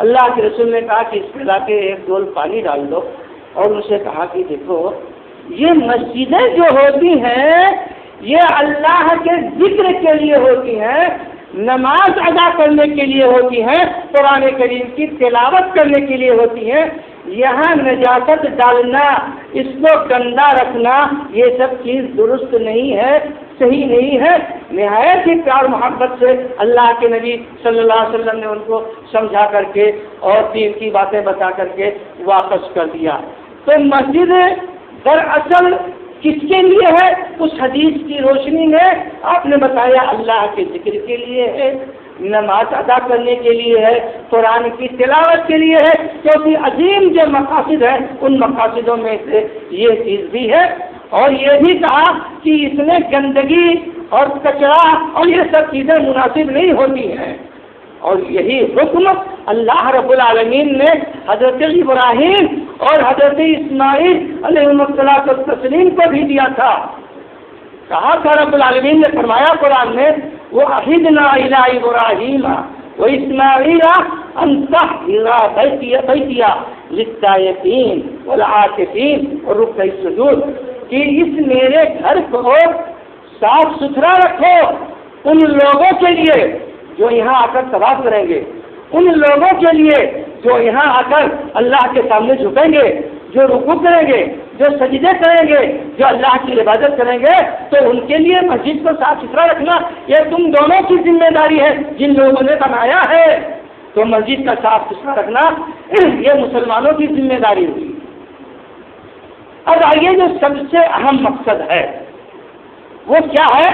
اللہ کے رسول نے کہا کہ اس پہ لا کے ایک ڈول پانی ڈال دو اور اسے کہا کہ دیکھو یہ مسجدیں جو ہوتی ہیں یہ اللہ کے ذکر کے لیے ہوتی ہیں، نماز ادا کرنے کے لیے ہوتی ہیں، قرآن کریم کی تلاوت کرنے کے لیے ہوتی ہیں۔ یہاں نجاست ڈالنا، اس کو گندا رکھنا، یہ سب چیز درست نہیں ہے، صحیح نہیں ہے۔ نہایت ہی پیار محبت سے اللہ کے نبی صلی اللہ علیہ وسلم نے ان کو سمجھا کر کے اور دین کی باتیں بتا کر کے واپس کر دیا۔ تو مسجد دراصل کس کے لیے ہے؟ اس حدیث کی روشنی میں آپ نے بتایا اللہ کے ذکر کے لیے ہے، نماز ادا کرنے کے لیے ہے، قرآن کی تلاوت کے لیے ہے، کیونکہ عظیم جو مقاصد ہیں ان مقاصدوں میں سے یہ چیز بھی ہے۔ اور یہ بھی کہا کہ اس میں گندگی اور کچرا اور یہ سب چیزیں مناسب نہیں ہوتی ہیں، اور یہی حکم اللہ رب العالمین نے حضرت ابراہیم اور حضرت اسماعیل علیہ السلام کو بھی دیا تھا۔ کہا تھا رب العالمین نے فرمایا قرآن میں، وَعَهِدْنَا إِلَىٰ إِبْرَاهِيمَ وَإِسْمَاعِيلَ أَن طَهِّرَ بَيْتِيَ لِلطَّائِفِينَ وَالْعَاكِفِينَ وَالرُّكَّعِ السُّجُودِ، کہ اس میرے گھر کو صاف ستھرا رکھو ان لوگوں کے لیے جو یہاں آ کر طواف کریں گے، ان لوگوں کے لیے جو یہاں آ کر اللہ کے سامنے جھکیں گے، جو رکوع کریں گے، جو سجدے کریں گے، جو اللہ کی عبادت کریں گے، تو ان کے لیے مسجد کو صاف ستھرا رکھنا یہ تم دونوں کی ذمہ داری ہے۔ جن لوگوں نے بنایا ہے تو مسجد کا صاف ستھرا رکھنا یہ مسلمانوں کی ذمہ داری ہوئی۔ اب آئیے جو سب سے اہم مقصد ہے وہ کیا ہے؟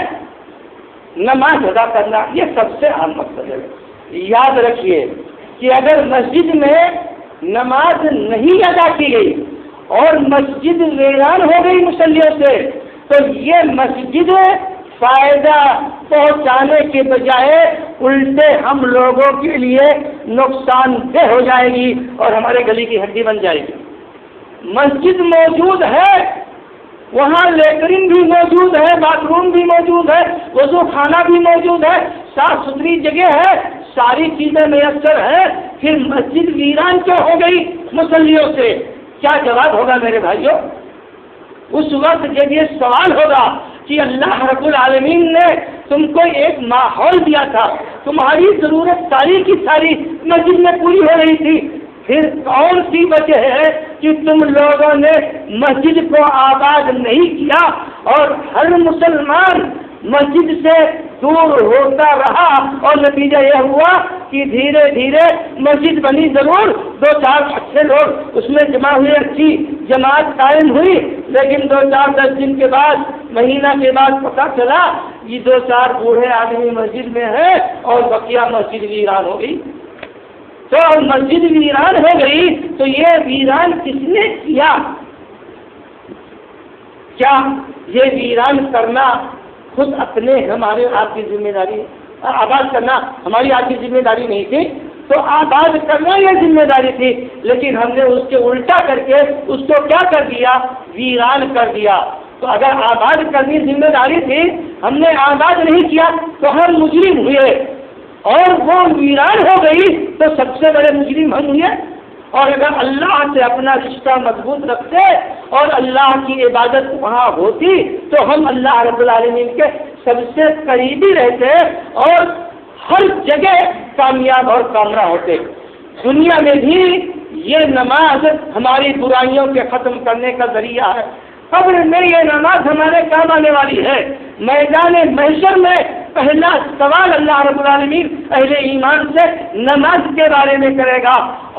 نماز ادا کرنا، یہ سب سے اہم مقصد ہے۔ یاد رکھیے کہ اگر مسجد میں نماز نہیں ادا کی گئی اور مسجد ویران ہو گئی مصلیوں سے، تو یہ مسجد فائدہ پہنچانے کے بجائے الٹے ہم لوگوں کے لیے نقصان دہ ہو جائے گی اور ہمارے گلی کی ہڈی بن جائے گی۔ مسجد موجود ہے، وہاں لیٹرین بھی موجود ہے، باتھ روم بھی موجود ہے، وضو خانہ بھی موجود ہے، صاف ستھری جگہ ہے، ساری چیزیں میسر ہیں، پھر مسجد ویران کیوں ہو گئی مصلیوں سے؟ کیا جواب ہوگا میرے بھائیوں؟ اس وقت جب یہ سوال ہوگا کہ اللہ رب العالمین نے تم کو ایک ماحول دیا تھا، تمہاری ضرورت ساری کی ساری مسجد میں پوری ہو رہی تھی، پھر کون سی وجہ ہے کہ تم لوگوں نے مسجد کو آباد نہیں کیا اور ہر مسلمان مسجد سے دور ہوتا رہا، اور نتیجہ یہ ہوا کہ دھیرے دھیرے مسجد بنی ضرور، دو چار اچھے لوگ اس میں جمع ہوئے، اچھی جماعت قائم ہوئی، لیکن 2-4-10 دن کے بعد، مہینہ کے بعد پتہ چلا یہ 2-4 بوڑھے آدمی مسجد میں ہیں اور بقیہ مسجد ویران ہو گئی۔ تو مسجد ویران ہو گئی تو یہ ویران کس نے کیا؟ کیا یہ ویران کرنا خود اپنے ہمارے آپ کی ذمہ داری، آباد کرنا ہماری آپ کی ذمہ داری نہیں تھی؟ تو آباد کرنا یہ ذمہ داری تھی، لیکن ہم نے اس کے الٹا کر کے اس کو کیا کر دیا؟ ویران کر دیا۔ تو اگر آباد کرنی ذمہ داری تھی، ہم نے آباد نہیں کیا تو ہم مجرم ہوئے، اور وہ ویران ہو گئی تو سب سے بڑے مجرم ہم ہوئے۔ اور اگر اللہ سے اپنا رشتہ مضبوط رکھتے اور اللہ کی عبادت وہاں ہوتی تو ہم اللہ رب العالمین کے سب سے قریبی رہتے اور ہر جگہ کامیاب اور کامرا ہوتے۔ دنیا میں بھی یہ نماز ہماری برائیوں کے ختم کرنے کا ذریعہ ہے، قبر میں یہ نماز ہمارے کام آنے والی ہے، میدان محشر میں پہلا سوال اللہ رب العالمین اہل ایمان سے نماز کے بارے میں کرے گا،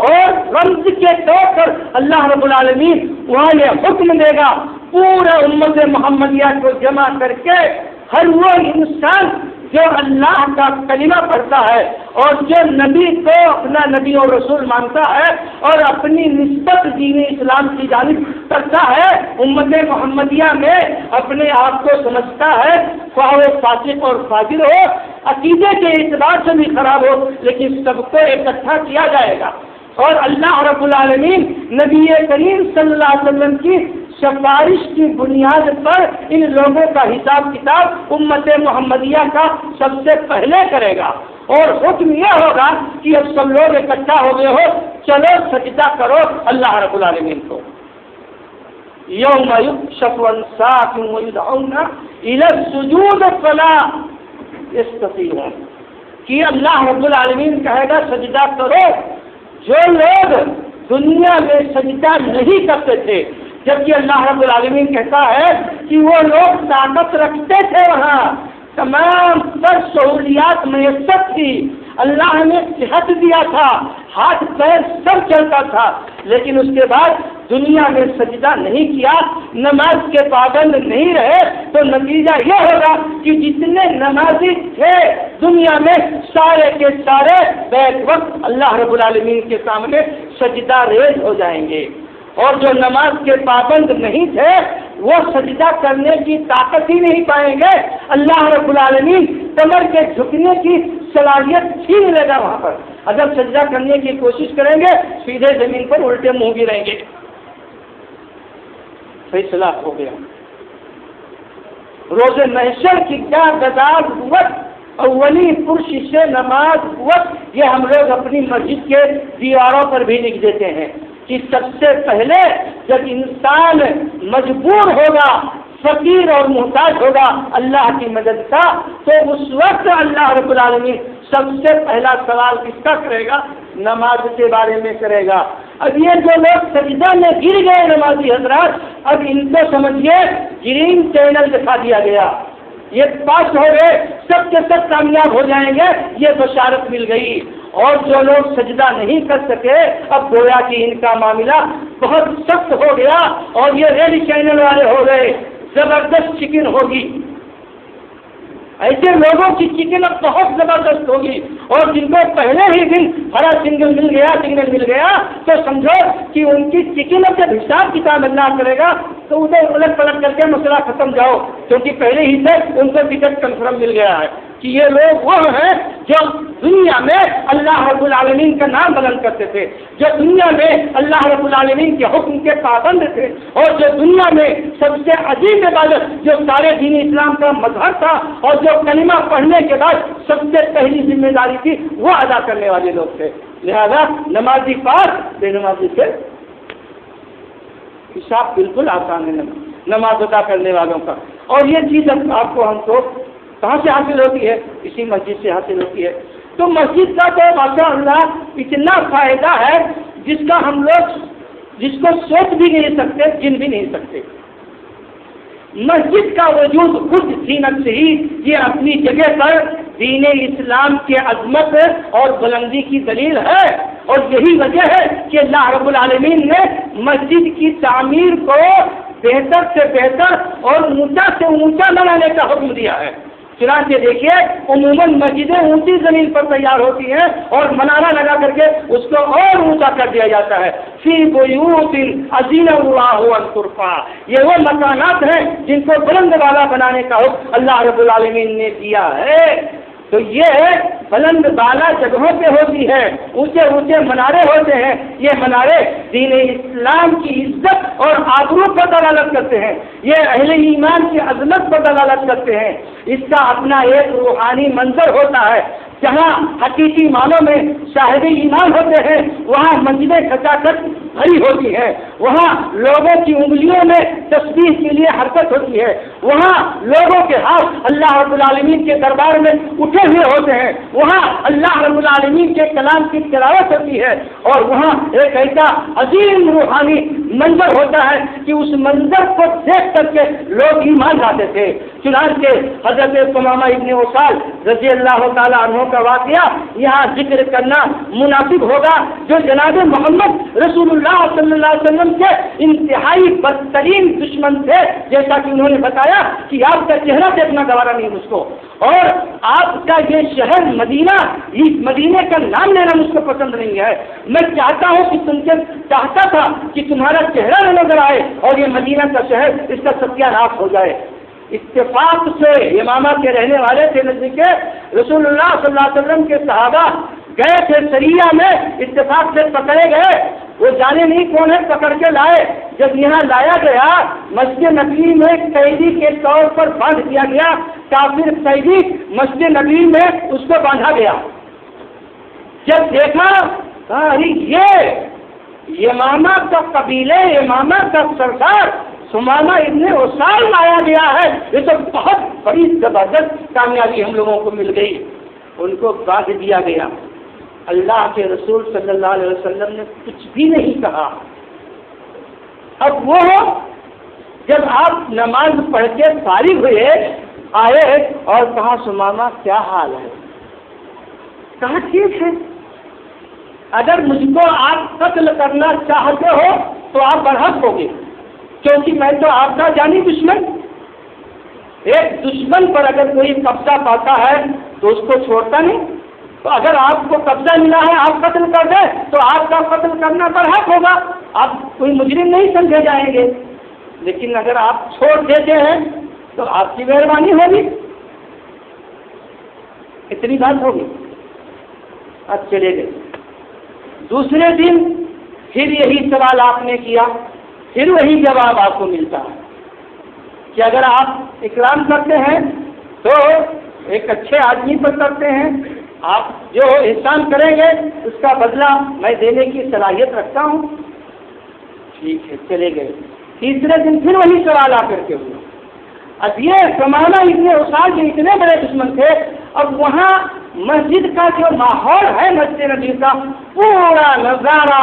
اور رمز کے طور پر اللہ رب العالمین وہاں یہ حکم دے گا پورا امت محمدیہ کو جمع کر کے، ہر وہ انسان جو اللہ کا کلمہ پڑھتا ہے اور جو نبی کو اپنا نبی اور رسول مانتا ہے اور اپنی نسبت دین اسلام کی جانب کرتا ہے، امت محمدیہ میں اپنے آپ کو سمجھتا ہے، خواہ وہ فاسق اور فاجر ہو، عقیدے کے اعتبار سے بھی خراب ہو، لیکن سب کو اکٹھا کیا جائے گا، اور اللہ رب العالمین نبی کریم صلی اللہ علیہ وسلم کی سفارش کی بنیاد پر ان لوگوں کا حساب کتاب امت محمدیہ کا سب سے پہلے کرے گا، اور حکم یہ ہوگا کہ اب سب لوگ اکٹھا ہو گئے ہو، چلو سجدہ کرو اللہ رب العالمین کو۔ یوم یکشف عن ساق ویدعون الی السجود فلا یستطیعون، کہ اللہ رب العالمین کہے گا سجدہ کرو۔ جو لوگ دنیا میں سجدہ نہیں کرتے تھے، جبکہ اللہ رب العالمین کہتا ہے کہ وہ لوگ طاقت رکھتے تھے، وہاں تمام تر سہولیات میسر تھی، اللہ نے صحت دیا تھا، ہاتھ پیر سب چلتا تھا، لیکن اس کے بعد دنیا میں سجدہ نہیں کیا، نماز کے پابند نہیں رہے، تو نتیجہ یہ ہوگا کہ جتنے نمازی تھے دنیا میں سارے کے سارے بیک وقت اللہ رب العالمین کے سامنے سجدہ ریز ہو جائیں گے، اور جو نماز کے پابند نہیں تھے وہ سجدہ کرنے کی طاقت ہی نہیں پائیں گے، اللہ رب العالمین کمر کے جھکنے کی صلاحیت چھین لے گا وہاں پر۔ اگر سجدہ کرنے کی کوشش کریں گے سیدھے زمین پر الٹے منہ گریں گے۔ فیصلہ ہو گیا، روز محشر کی کیا گداز قوت، اولی پرش سے نماز قوت، یہ ہم لوگ اپنی مسجد کے دیواروں پر بھی لکھ دیتے ہیں کہ سب سے پہلے جب انسان مجبور ہوگا، فقیر اور محتاج ہوگا اللہ کی مدد کا، تو اس وقت اللہ رب العالمین سب سے پہلا سوال کس کا کرے گا؟ نماز کے بارے میں کرے گا۔ اب یہ جو لوگ سجدہ میں گر گئے نمازی حضرات، اب ان کو سمجھیے گرین چینل دکھا دیا گیا، یہ پاس ہو گئے، سب کے سب کامیاب ہو جائیں گے، یہ بشارت مل گئی۔ اور جو لوگ سجدہ نہیں کر سکے اب گویا کہ ان کا معاملہ بہت سخت ہو گیا، اور یہ ریڈ چینل والے ہو گئے، زبردست چکن ہوگی، ایسے لوگوں کی چکن اب بہت زبردست ہوگی، اور جن کو پہلے ہی دن ہرا سنگل مل گیا تو سمجھو کہ ان کی چکن اب جب حساب کتاب اللہ کرے گا تو ادھر الٹ پلٹ کر کے مسئلہ ختم جاؤ، کیونکہ پہلے ہی سے ان کو ٹکٹ کنفرم مل گیا ہے کہ یہ لوگ وہ ہیں جو دنیا میں اللہ رب العالمین کا نام بلند کرتے تھے، جو دنیا میں اللہ رب العالمین کے حکم کے پابند تھے، اور جو دنیا میں سب سے عظیم عبادت جو سارے دین اسلام کا مظہر تھا، اور جو کلمہ پڑھنے کے بعد سب سے پہلی ذمہ داری تھی وہ ادا کرنے والے لوگ تھے۔ لہذا نمازی پاس، بے نمازی سے حساب بالکل آسان ہے نماز ادا کرنے والوں کا۔ اور یہ چیز آپ کو ہم کو کہاں سے حاصل ہوتی ہے؟ اسی مسجد سے حاصل ہوتی ہے۔ تو مسجد کا تو ماشاء اللہ اتنا فائدہ ہے جس کا ہم لوگ جس کو سوچ بھی نہیں سکتے، گن بھی نہیں سکتے۔ مسجد کا وجود خود زینت سے ہی یہ اپنی جگہ پر دین اسلام کی عظمت اور بلندی کی دلیل ہے، اور یہی وجہ ہے کہ اللہ رب العالمین نے مسجد کی تعمیر کو بہتر سے بہتر اور اونچا سے اونچا بنانے کا حکم دیا ہے۔ چنانچہ دیکھیے عموماً مسجدیں اونچی زمین پر تیار ہوتی ہیں اور منارہ لگا کر کے اس کو اور اونچا کر دیا جاتا ہے. فی بیوت اذن اللہ ان ترفع، یہ وہ مکانات ہیں جن کو بلند بالا بنانے کا حکم اللہ رب العالمین نے دیا ہے. تو یہ بلند بالا جگہوں پہ ہوتی ہے، اونچے اونچے منارے ہوتے ہیں. یہ منارے دین اسلام کی عزت اور آبرو پر دلالت کرتے ہیں، یہ اہل ایمان کی عظمت پر دلالت کرتے ہیں. اس کا اپنا ایک روحانی منظر ہوتا ہے. جہاں حقیقی معنوں میں صاحب ایمان ہوتے ہیں وہاں منزلیں کھچاکھچ بھری ہوتی ہیں، وہاں لوگوں کی انگلیوں میں تسبیح کے لیے حرکت ہوتی ہے، وہاں لوگوں کے ہاتھ اللہ رب العالمین کے دربار میں اٹھے ہوئے ہوتے ہیں، وہاں اللہ رب العالمین کے کلام کی تلاوت ہوتی ہے، اور وہاں ایک ایسا عظیم روحانی منظر ہوتا ہے کہ اس منظر کو دیکھ کر کے لوگ ایمان لاتے تھے. چنانچہ حضرت ثمامہ ابن اسال رضی اللہ تعالیٰ عنہ کا واقعہ یہاں ذکر کرنا مناسب ہوگا، جو جناب محمد رسول اللہ صلی اللہ علیہ وسلم کے انتہائی بدترین دشمن تھے. جیسا کہ انہوں نے بتایا کہ آپ کا چہرہ دیکھنا گوارا نہیں مجھ کو، اور آپ کا یہ شہر مدینہ، اس مدینے کا نام لینا مجھ کو پسند نہیں ہے. میں چاہتا ہوں کہ چاہتا تھا کہ تمہارا چہرہ نہ نظر آئے اور یہ مدینہ کا شہر اس کا ستیہ ناش ہو جائے. اتفاق سے یمامہ کے رہنے والے تھے نزدیک رسول اللہ صلی اللہ علیہ وسلم کے صحابہ گئے تھے سریہ میں، اتفاق سے پکڑے گئے. وہ جانے نہیں کون ہے، پکڑ کے لائے. جب یہاں لایا گیا مسجد نبوی میں قیدی کے طور پر باندھ دیا گیا. کافر قیدی مسجد نبوی میں اس کو باندھا گیا. جب دیکھا ارے یہ یمامہ کا قبیلے، یمامہ کا سردار ثمامہ ابن اسال لایا گیا ہے، یہ تو بہت بڑی زبردست کامیابی ہم لوگوں کو مل گئی. ان کو باندھ دیا گیا. اللہ کے رسول صلی اللہ علیہ وسلم نے کچھ بھی نہیں کہا. اب وہ جب آپ نماز پڑھ کے فارغ ہوئے آئے اور کہا ثمامہ کیا حال ہے؟ کہا ٹھیک ہے، اگر مجھ کو آپ قتل کرنا چاہتے ہو تو آپ برحق ہوگے، کیونکہ میں تو آپ کا جانی دشمن. ایک دشمن پر اگر کوئی قبضہ پاتا ہے تو اس کو چھوڑتا نہیں. تو اگر آپ کو قبضہ ملا ہے آپ قتل کر دیں تو آپ کا قتل کرنا برحق ہوگا، آپ کوئی مجرم نہیں سمجھے جائیں گے. لیکن اگر آپ چھوڑ دیتے ہیں تو آپ کی مہربانی ہوگی. اتنی بات ہوگی. اب چلے گئے. دوسرے دن پھر یہی سوال آپ نے کیا، پھر وہی جواب آپ کو ملتا ہے کہ اگر آپ اکرام کرتے ہیں تو ایک اچھے آدمی پر کرتے ہیں، آپ جو احسان کریں گے اس کا بدلہ میں دینے کی صلاحیت رکھتا ہوں. ٹھیک ہے، چلے گئے. تیسرے دن پھر وہی سوال آ کر کے ہوا. اب یہ ثمامہ ابن اسال جو اتنے بڑے دشمن تھے، اب وہاں مسجد کا جو ماحول ہے مسجد نبی کا پورا نظارہ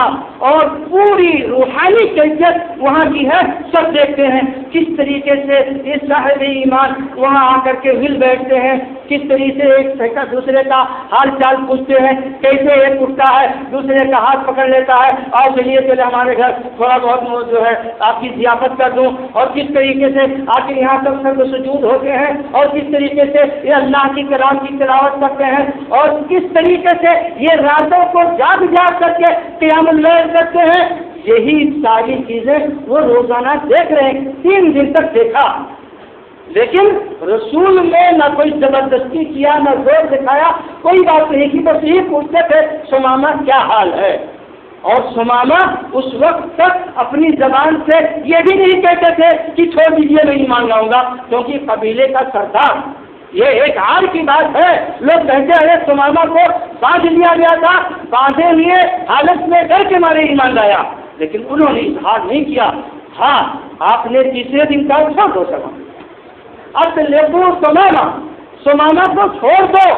اور پوری روحانی کیفیت وہاں کی ہے. سب دیکھتے ہیں کس طریقے سے یہ صاحب ایمان وہاں آ کر کے مل بیٹھتے ہیں، کس طریقے سے ایک دوسرے کا حال چال پوچھتے ہیں، کیسے ایک اٹھتا ہے دوسرے کا ہاتھ پکڑ لیتا ہے اور چلیے چلے ہمارے گھر تھوڑا بہت جو ہے آپ کی ضیافت کر دوں، اور کس طریقے سے آ کے یہاں تک سر سجود ہوتے ہیں، اور کس طریقے سے یہ اللہ کی کلام کی تلاوت کرتے ہیں، اور کس طریقے سے یہ راتوں کو جاگ کر کے قیام اللیل کرتے ہیں. یہی ساری چیزیں وہ روزانہ دیکھ رہے ہیں. 3 دن تک دیکھا، لیکن رسول نے نہ کوئی زبردستی کیا نہ زور دکھایا، کوئی بات نہیں کی. بس یہی پوچھتے تھے ثمامہ کیا حال ہے. اور ثمامہ اس وقت تک اپنی زبان سے یہ بھی نہیں کہتے تھے کہ چھوڑ دیجیے میں ایمان لاؤں گا، کیونکہ قبیلے کا سردار. یہ ایک ہار کی بات ہے. لوگ کہتے ہیں ثمامہ کو باندھ لیا گیا تھا، باندھے ہوئے حالت میں ڈر کے مارے ایمان لایا، لیکن انہوں نے اظہار نہیں کیا. ہاں آپ نے تیسرے دن کا چھوڑ دو ثمامہ کو چھوڑ دو.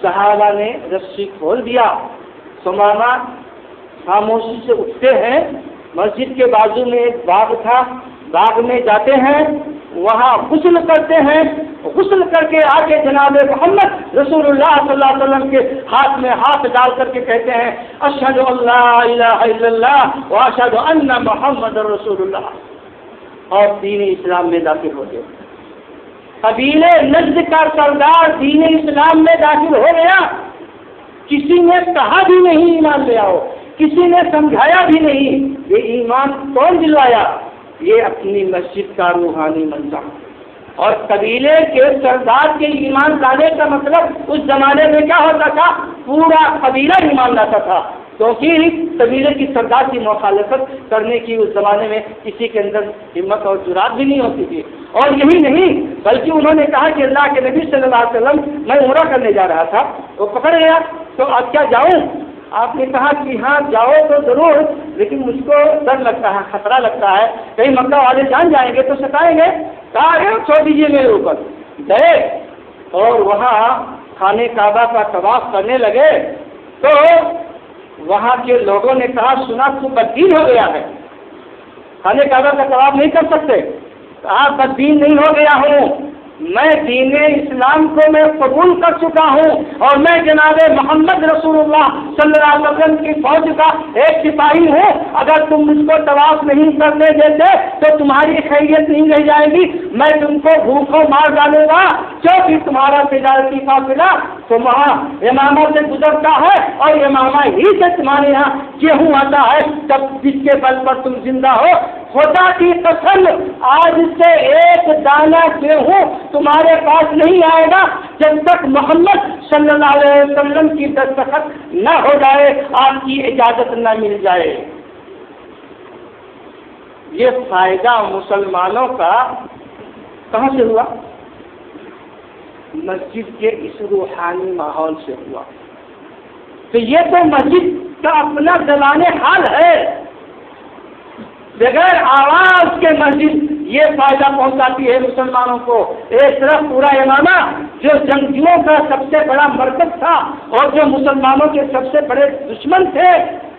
صحابہ نے رسی کھول دیا. ثمامہ خاموشی سے اٹھتے ہیں. مسجد کے بازو میں ایک باغ تھا، باغ میں جاتے ہیں، وہاں غسل کرتے ہیں. غسل کر کے آگے جناب محمد رسول اللہ صلی اللہ علیہ وسلم کے ہاتھ میں ہاتھ ڈال کر کے کہتے ہیں اشہد ان لا الہ الا اللہ واشہد ان محمد رسول اللہ، اور دین اسلام میں داخل ہو گئے. قبیلے نجد کا سردار دین اسلام میں داخل ہو گیا، کسی نے کہا بھی نہیں ایمان لے آؤ، کسی نے سمجھایا بھی نہیں، یہ ایمان کون دلوایا؟ یہ اپنی مسجد کا روحانی منظر۔ اور قبیلے کے سردار کے ایمان لانے کا مطلب اس زمانے میں کیا ہوتا تھا؟ پورا قبیلہ ایمان لاتا تھا، کیونکہ قبیلے کی سردار کی مخالفت کرنے کی اس زمانے میں کسی کے اندر ہمت اور جرات بھی نہیں ہوتی تھی۔ اور یہی نہیں بلکہ انہوں نے کہا کہ اللہ کے نبی صلی اللہ علیہ وسلم میں عمرہ کرنے جا رہا تھا، وہ پکڑ گیا تو اب کیا جاؤں؟ آپ نے کہا کہ ہاں جاؤ تو ضرور، لیکن مجھ کو ڈر لگتا ہے، خطرہ لگتا ہے، کہیں مکہ والے جان جائیں گے تو ستائیں گے۔ کہا چھوڑ دیجیے میرے اوپر۔ گئے اور وہاں خانہ کعبہ کا طواف کرنے لگے تو وہاں کے لوگوں نے کہا سنا تو بددین ہو گیا ہے، خانہ کعبہ کا طواف نہیں کر سکتے۔ کہا بددین نہیں ہو گیا ہوں، میں دین اسلام کو میں قبول کر چکا ہوں اور میں جناب محمد رسول اللہ صلی اللہ علیہ وسلم کی فوج کا ایک سپاہی ہوں۔ اگر تم مجھ کو طواف نہیں کرنے دیتے تو تمہاری خیریت نہیں رہ جائے گی، میں تم کو بھوکوں مار ڈالوں گا، کیونکہ تمہارا تجارتی قافلہ تمہارا یمامہ سے گزرتا ہے اور یمامہ ہی سے تمہارے یہاں گیہوں آتا ہے، تب جس کے بل پر تم زندہ ہو۔ خدا کی قسم آج سے ایک دانہ گیہوں تمہارے پاس نہیں آئے گا جب تک محمد صلی اللہ علیہ وسلم کی دستخط نہ ہو جائے، آپ کی اجازت نہ مل جائے۔ یہ فائدہ مسلمانوں کا کہاں سے ہوا؟ مسجد کے اس روحانی ماحول سے ہوا۔ تو یہ تو مسجد کا اپنا زبان حال ہے، بغیر آواز کے مسجد یہ فائدہ پہنچاتی ہے مسلمانوں کو۔ ایک طرف پورا امامہ جو جنگجوؤں کا سب سے بڑا مرکز تھا اور جو مسلمانوں کے سب سے بڑے دشمن تھے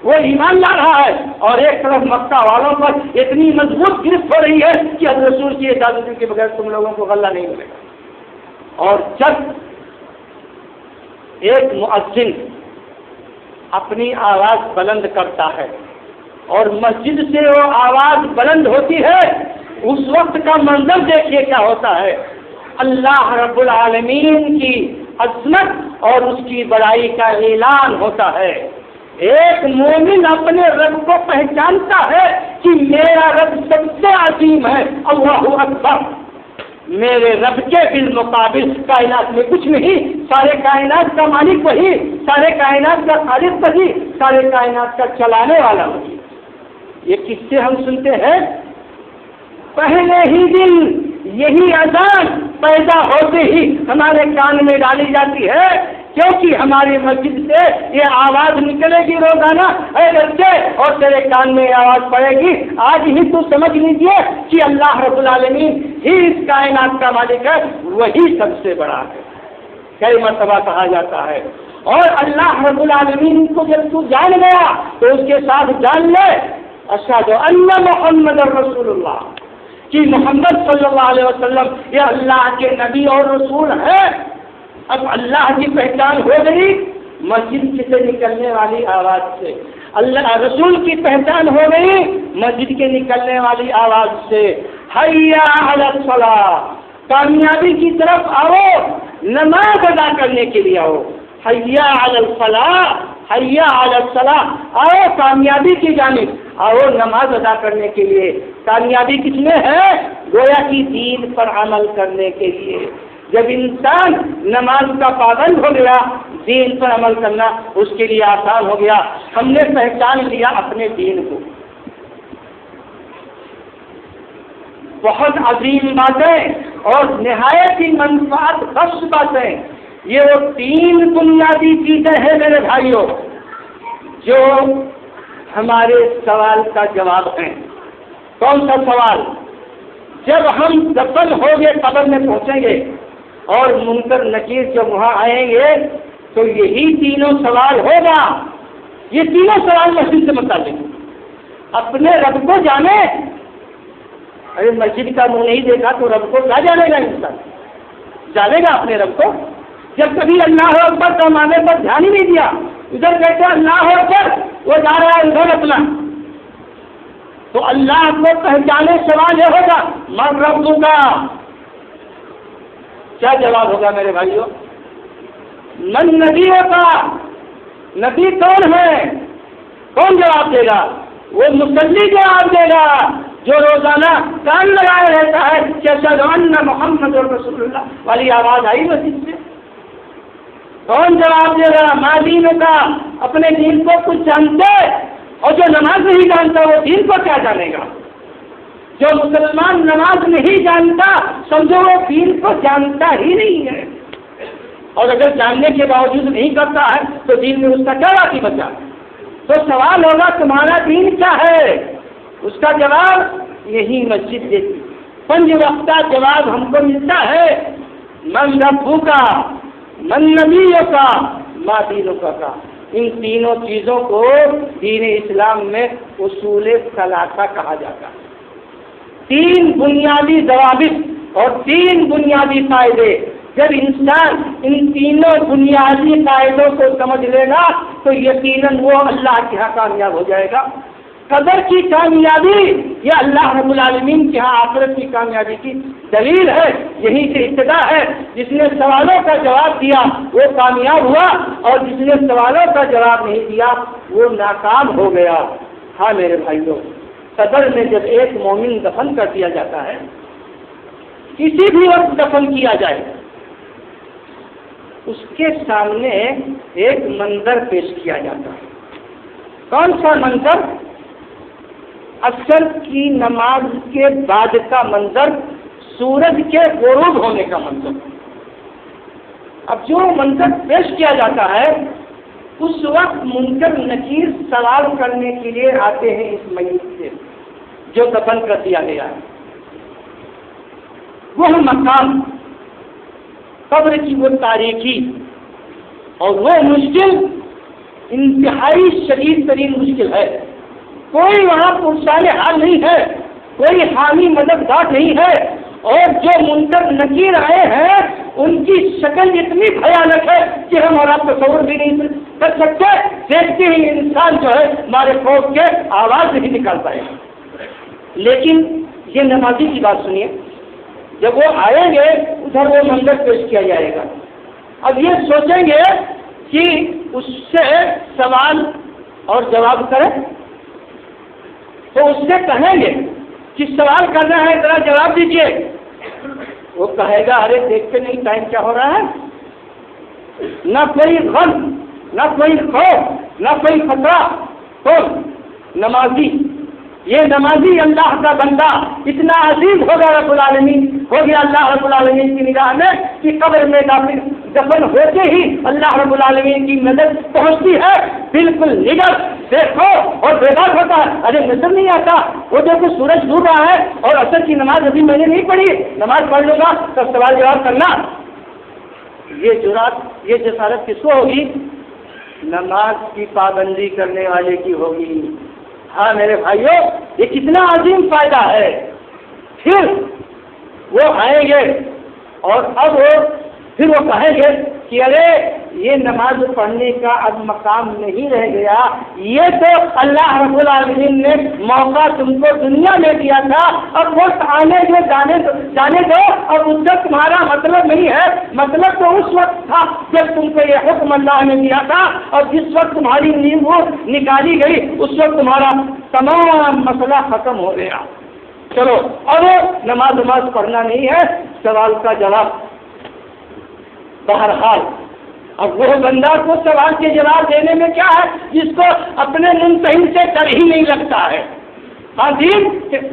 وہ ایمان لا رہا ہے، اور ایک طرف مکہ والوں پر اتنی مضبوط گرفت ہو رہی ہے کہ حضرت رسول کی اجازت کے بغیر تم لوگوں کو غلہ نہیں ملے گا۔ اور جب ایک مؤذن اپنی آواز بلند کرتا ہے اور مسجد سے وہ آواز بلند ہوتی ہے، اس وقت کا منظر دیکھیے کیا ہوتا ہے۔ اللہ رب العالمین کی عظمت اور اس کی بڑائی کا اعلان ہوتا ہے۔ ایک مومن اپنے رب کو پہچانتا ہے کہ میرا رب سب سے عظیم ہے، اللہ اکبر، میرے رب کے بالمقابل کائنات میں کچھ نہیں، سارے کائنات کا مالک وہی، سارے کائنات کا خالق وہی، سارے کائنات کا چلانے والا وہی۔ یہ کس سے ہم سنتے ہیں؟ پہلے ہی دن یہی اذان پیدا ہوتے ہی ہمارے کان میں ڈالی جاتی ہے، کیونکہ ہماری مسجد سے یہ آواز نکلے گی روزانہ، اے بچے، اور تیرے کان میں آواز پڑے گی، آج ہی تو سمجھ لیجیے کہ اللہ رب العالمین ہی اس کائنات کا مالک ہے، وہی سب سے بڑا ہے۔ کئی مرتبہ کہا جاتا ہے، اور اللہ رب العالمین کو جب تو جان گیا تو اس کے ساتھ جان لے اشہد ان محمد رسول اللہ، کہ محمد صلی اللہ علیہ وسلم یہ اللہ کے نبی اور رسول ہے۔ اب اللہ کی پہچان ہو گئی مسجد سے نکلنے والی آواز سے، اللہ رسول کی پہچان ہو گئی مسجد کے نکلنے والی آواز سے۔ حیا علی الصلاۃ، کامیابی کی طرف آؤ، نماز ادا کرنے کے لیے آؤ۔ حیا علی الفلاح، حیا علی الصلاۃ، آؤ کامیابی کی جانب، آؤ نماز ادا کرنے کے لیے۔ کامیابی کس میں ہے؟ گویا کی دین پر عمل کرنے کے لیے۔ جب انسان نماز کا پابند ہو گیا، دین پر عمل کرنا اس کے لیے آسان ہو گیا۔ ہم نے پہچان لیا اپنے دین کو۔ بہت عظیم باتیں اور نہایت ہی منفعت بخش باتیں، یہ وہ تین بنیادی چیزیں ہیں میرے بھائیوں جو ہمارے سوال کا جواب ہیں۔ کون سا سوال؟ جب ہم دفن ہو گئے، قبر میں پہنچیں گے اور منکر نکیر جب وہاں آئیں گے تو یہی تینوں سوال ہوگا۔ یہ تینوں سوال مسجد سے متعلق۔ اپنے رب کو جانے، ارے مسجد کا منہ نہیں دیکھا تو رب کو کیا جانے گا؟ انسان جانے گا اپنے رب کو جب کبھی اللہ اکبر کا معنی پر دھیان ہی نہیں دیا، ادھر کہتے ہیں اللہ اکبر، وہ جا رہا ہے ادھر اپنا، تو اللہ کو پہچانے سوال یہ ہوگا من رب کا، کیا جواب ہوگا میرے بھائیوں؟ من نبیوں کا، نبی کون ہے؟ کون جواب دے گا؟ وہ مصلی جواب دے گا جو روزانہ کان لگائے رہتا ہے کہ اشہد ان محمد رسول اللہ والی آواز آئی مسجد سے۔ کون جواب دے گا؟ ماں دین کا، اپنے دین کو کچھ جانتے اور جو نماز نہیں جانتا وہ دین کو کیا جانے گا؟ جو مسلمان نماز نہیں جانتا سمجھو وہ دین کو جانتا ہی نہیں ہے، اور اگر جاننے کے باوجود نہیں کرتا ہے تو دین میں اس کا کیا باقی بچا؟ تو سوال ہوگا تمہارا دین کیا ہے؟ اس کا جواب یہی مسجد دیتی، 5 وقتہ جواب ہم کو ملتا ہے، من ربو کا، من نبیوں کا، ما دینوں کا۔ ان تینوں چیزوں کو دین اسلام میں اصول ثلاثہ کہا جاتا ہے۔ 3 بنیادی ضوابط اور 3 بنیادی قاعدے۔ جب انسان ان تینوں بنیادی قاعدوں کو سمجھ لے گا تو یقیناً وہ اللہ کے ہاں کامیاب ہو جائے گا۔ قبر کی کامیابی یہ اللہ رب العالمین کے ہاں آخرت کی کامیابی کی دلیل ہے، یہی سے ابتدا ہے۔ جس نے سوالوں کا جواب دیا وہ کامیاب ہوا، اور جس نے سوالوں کا جواب نہیں دیا وہ ناکام ہو گیا۔ ہاں میرے بھائیوں، قبر میں جب ایک مومن دفن کر دیا جاتا ہے، کسی بھی وقت دفن کیا جائے، اس کے سامنے ایک منظر پیش کیا جاتا ہے۔ کون سا منظر؟ عصر کی نماز کے بعد کا منظر، سورج کے غروب ہونے کا منظر۔ اب جو منظر پیش کیا جاتا ہے اس وقت منکر نکیر سوال کرنے کے لیے آتے ہیں اس میت سے جو دفن کر دیا گیا ہے۔ وہ مقام، قبر کی وہ تاریکی اور وہ مشکل انتہائی شدید ترین مشکل ہے۔ کوئی وہاں پرسان حال نہیں ہے، کوئی حامی مددگار نہیں ہے، اور جو منکر نکیر آئے ہیں ان کی شکل اتنی بھیانک ہے کہ ہم اور آپ تصور بھی نہیں کر سکتے۔ دیکھتے ہی انسان جو ہے ہمارے خوف کے آواز نہیں نکال پائے۔ لیکن یہ نمازی کی بات سنیے، جب وہ آئیں گے ادھر وہ منظر پیش کیا جائے گا۔ اب یہ سوچیں گے کہ اس سے سوال اور جواب کریں تو اس سے کہیں گے کہ سوال کرنا ہے ذرا جواب دیجیے۔ وہ کہے گا ارے دیکھتے نہیں ٹائم کیا ہو رہا ہے، نہ کوئی غم، نہ کوئی خوف، نہ کوئی خطرہ۔ تو نمازی، یہ نمازی اللہ کا بندہ اتنا عظیم ہوگا رب العالمین، ہو گیا اللہ رب العالمین کی نگاہ میں کہ قبر میں دفن ہوتے ہی اللہ رب العالمین کی مدد پہنچتی ہے، بالکل نگر دیکھو اور بیدار ہوتا ہے۔ ارے نظر نہیں آتا، وہ دیکھو سورج ڈوب رہا ہے اور عصر کی نماز ابھی میں نے نہیں پڑھی، نماز پڑھ لوں گا تب سوال جواب کرنا۔ یہ جرات، یہ جسارت کس کو ہوگی؟ نماز کی پابندی کرنے والے کی ہوگی۔ ہاں میرے بھائیوں، یہ کتنا عظیم فائدہ ہے۔ پھر وہ آئیں گے اور اب پھر وہ کہیں گے کہ ارے یہ نماز پڑھنے کا اب مقام نہیں رہ گیا، یہ تو اللہ رب العالمین نے موقع تم کو دنیا میں دیا تھا، اب وہ آنے جو جانے دو، اور اس سے تمہارا مطلب نہیں ہے، مطلب تو اس وقت تھا جب تم کو یہ حکم اللہ نے دیا تھا، اور جس وقت تمہاری نیند وہ نکالی گئی اس وقت تمہارا تمام مسئلہ ختم ہو گیا۔ چلو اب نماز پڑھنا نہیں ہے، سوال کا جواب۔ بہرحال اب وہ بندہ کو سوال کے جواب دینے میں کیا ہے جس کو اپنے منتہی سے ڈر ہی نہیں لگتا ہے۔ ہاں دین،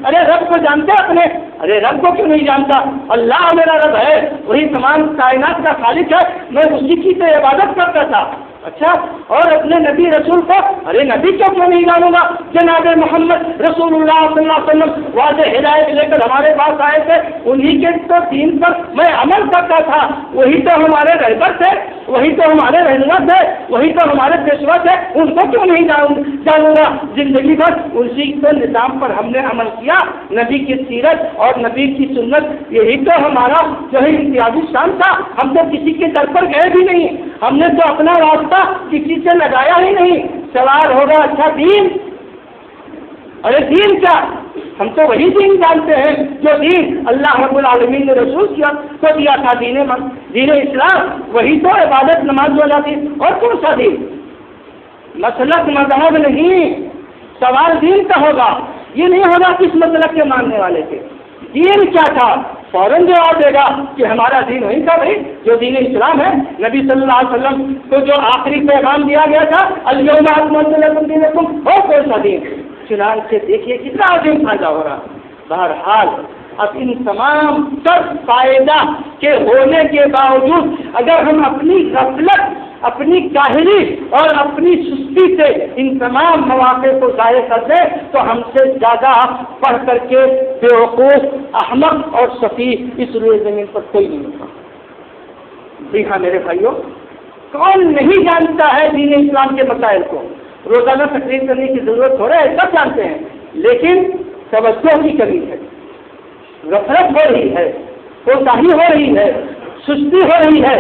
ارے رب کو جانتے اپنے؟ ارے رب کو کیوں نہیں جانتا؟ اللہ میرا رب ہے، وہی تمام کائنات کا خالق ہے، میں اسی کی تو عبادت کرتا تھا۔ اچھا، اور اپنے نبی رسول کو ارے نبی کیوں نہیں جانوں گا؟ جناب محمد رسول اللہ صلی اللہ علیہ وسلم واضح ہدایت لے کر ہمارے پاس آئے تھے، انہی کے تو دین پر میں عمل کرتا تھا، وہی تو ہمارے رہبر تھے، وہی تو ہمارے رہنما تھے، وہی تو ہمارے پیشوا تھے، ان کو کیوں نہیں جانوں گا؟ زندگی بھر اسی کے نظام پر ہم نے عمل کیا، نبی کی سیرت اور نبی کی سنت، یہی تو ہمارا جو ہے امتیازی شان تھا۔ ہم تو کسی کے در پر گئے بھی نہیں، ہم نے تو اپنا راستہ کسی سے لگایا ہی نہیں۔ سوال ہوگا اچھا دین، ارے دین کیا؟ ہم تو وہی دین جانتے ہیں جو دین اللہ رب العالمین نے رسول کو دیا تھا، دین اسلام، وہی تو عبادت نماز والا دین، اور کون سا دین؟ مسلک مذہب نہیں، سوال دین کا ہوگا، یہ نہیں ہوگا کس مسلک کے ماننے والے تھے، دین کیا تھا، فوراً جواب دے گا کہ ہمارا دین وہی تھا بھائی جو دین اسلام ہے۔ نبی صلی اللہ علیہ وسلم کو جو آخری پیغام دیا گیا تھا الیوم اکملت لکم دینکم، وہ کون سا دین؟ چنانچہ دیکھیے کتنا عظیم فائدہ ہو رہا۔ بہرحال اب ان تمام تر فائدہ کے ہونے کے باوجود اگر ہم اپنی غفلت، اپنی کاہلی اور اپنی سستی سے ان تمام مواقع کو ضائع کر دیں تو ہم سے زیادہ پڑھ کر کے بیوقوف، احمق اور سفیہ اس روئے زمین پر کوئی نہیں ہوگا۔ جی ہاں میرے بھائیوں، کون نہیں جانتا ہے دین اسلام کے مسائل کو؟ روزانہ تقریر کرنے کی ضرورت ہو رہا ہے، سب جانتے ہیں، لیکن توجہ کی کمی ہے، غفلت ہو رہی ہے، کوتاہی ہو رہی ہے، سستی ہو رہی ہے،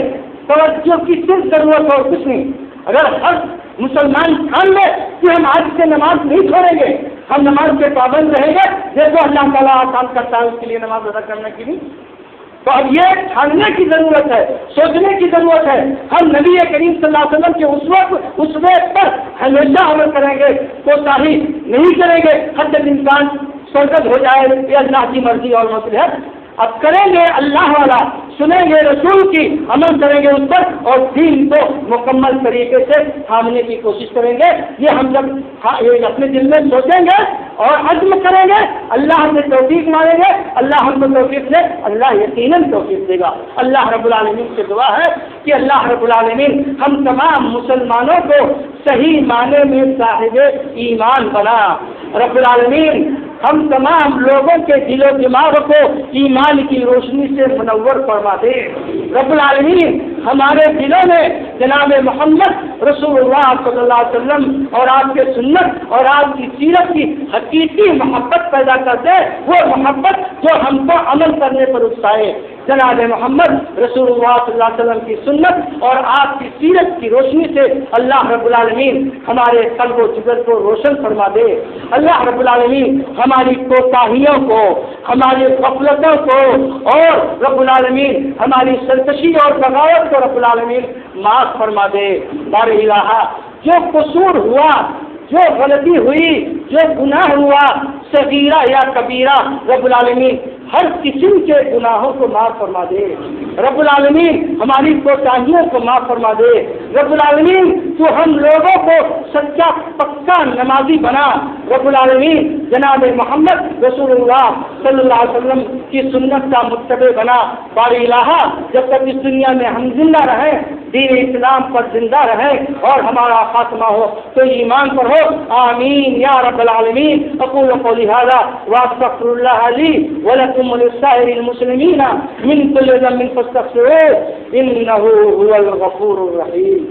توجہ کی صرف ضرورت اور کچھ نہیں۔ اگر ہر مسلمان ٹھان لے کہ ہم آج سے نماز نہیں چھوڑیں گے، ہم نماز کے پابند رہیں گے، دیکھو اللہ تعالیٰ آسان کرتا ہے اس کے لیے نماز ادا کرنے کے لیے، تو اب یہ ٹھاننے کی ضرورت ہے، سوچنے کی ضرورت ہے۔ ہم نبی کریم صلی اللہ علیہ وسلم کے اسوے پر ہمیشہ عمل کریں گے، کوتاہی نہیں کریں گے، حد الامکان سرگرد ہو جائے یہ اللہ کی مرضی اور مصلحت، اب کریں گے اللہ والا، سنیں گے رسول کی، عمل کریں گے اس پر اور دین کو مکمل طریقے سے تھامنے کی کوشش کریں گے۔ یہ ہم جب اپنے دل میں سوچیں گے اور عزم کریں گے، اللہ سے توفیق مانگیں گے، اللہ ہم کو توفیق دے، اللہ یقیناً توفیق دے گا۔ اللہ رب العالمین سے دعا ہے کہ اللہ رب العالمین ہم تمام مسلمانوں کو صحیح معنی میں صاحب ایمان بنا۔ رب العالمین ہم تمام لوگوں کے دل و دماغ کو ایمان کی روشنی سے منور فرما دے۔ رب العالمین ہمارے دلوں میں جناب محمد رسول اللہ صلی اللہ علیہ وسلم اور آپ کے سنت اور آپ کی سیرت کی حقیقی محبت پیدا کر دے، وہ محبت جو ہم کو عمل کرنے پر اکسائے۔ جناب محمد رسول اللہ صلی اللہ علیہ وسلم کی سنت اور آپ کی سیرت کی روشنی سے اللہ رب العالمین ہمارے قلب و جگر کو روشن فرما دے۔ اللہ رب العالمین ہماری کوتاہیوں کو، ہماری غفلتوں کو اور رب العالمین ہماری سرکشی اور بغاوت کو رب العالمین معاف فرما دے۔ بار الہ جو قصور ہوا، جو غلطی ہوئی، جو گناہ ہوا، صغیرہ یا کبیرہ، رب العالمین ہر قسم کے گناہوں کو معاف فرما دے۔ رب العالمین ہماری کوتاہیوں کو معاف فرما دے۔ رب العالمین تو ہم لوگوں کو سچا پکا نمازی بنا۔ رب العالمین جناب محمد رسول اللہ صلی اللہ علیہ وسلم کی سنت کا متبع بنا۔ باری الہ جب تک اس دنیا میں ہم زندہ رہیں، دین اسلام پر زندہ رہیں اور ہمارا خاتمہ ہو تو ایمان پر ہو، آمین یا رب العالمین۔ اقول قولی ھذا واستغفر اللہ لی ولکم ولسائر المسلمین من كل ذنب فاستغفروه انه هو الغفور الرحیم۔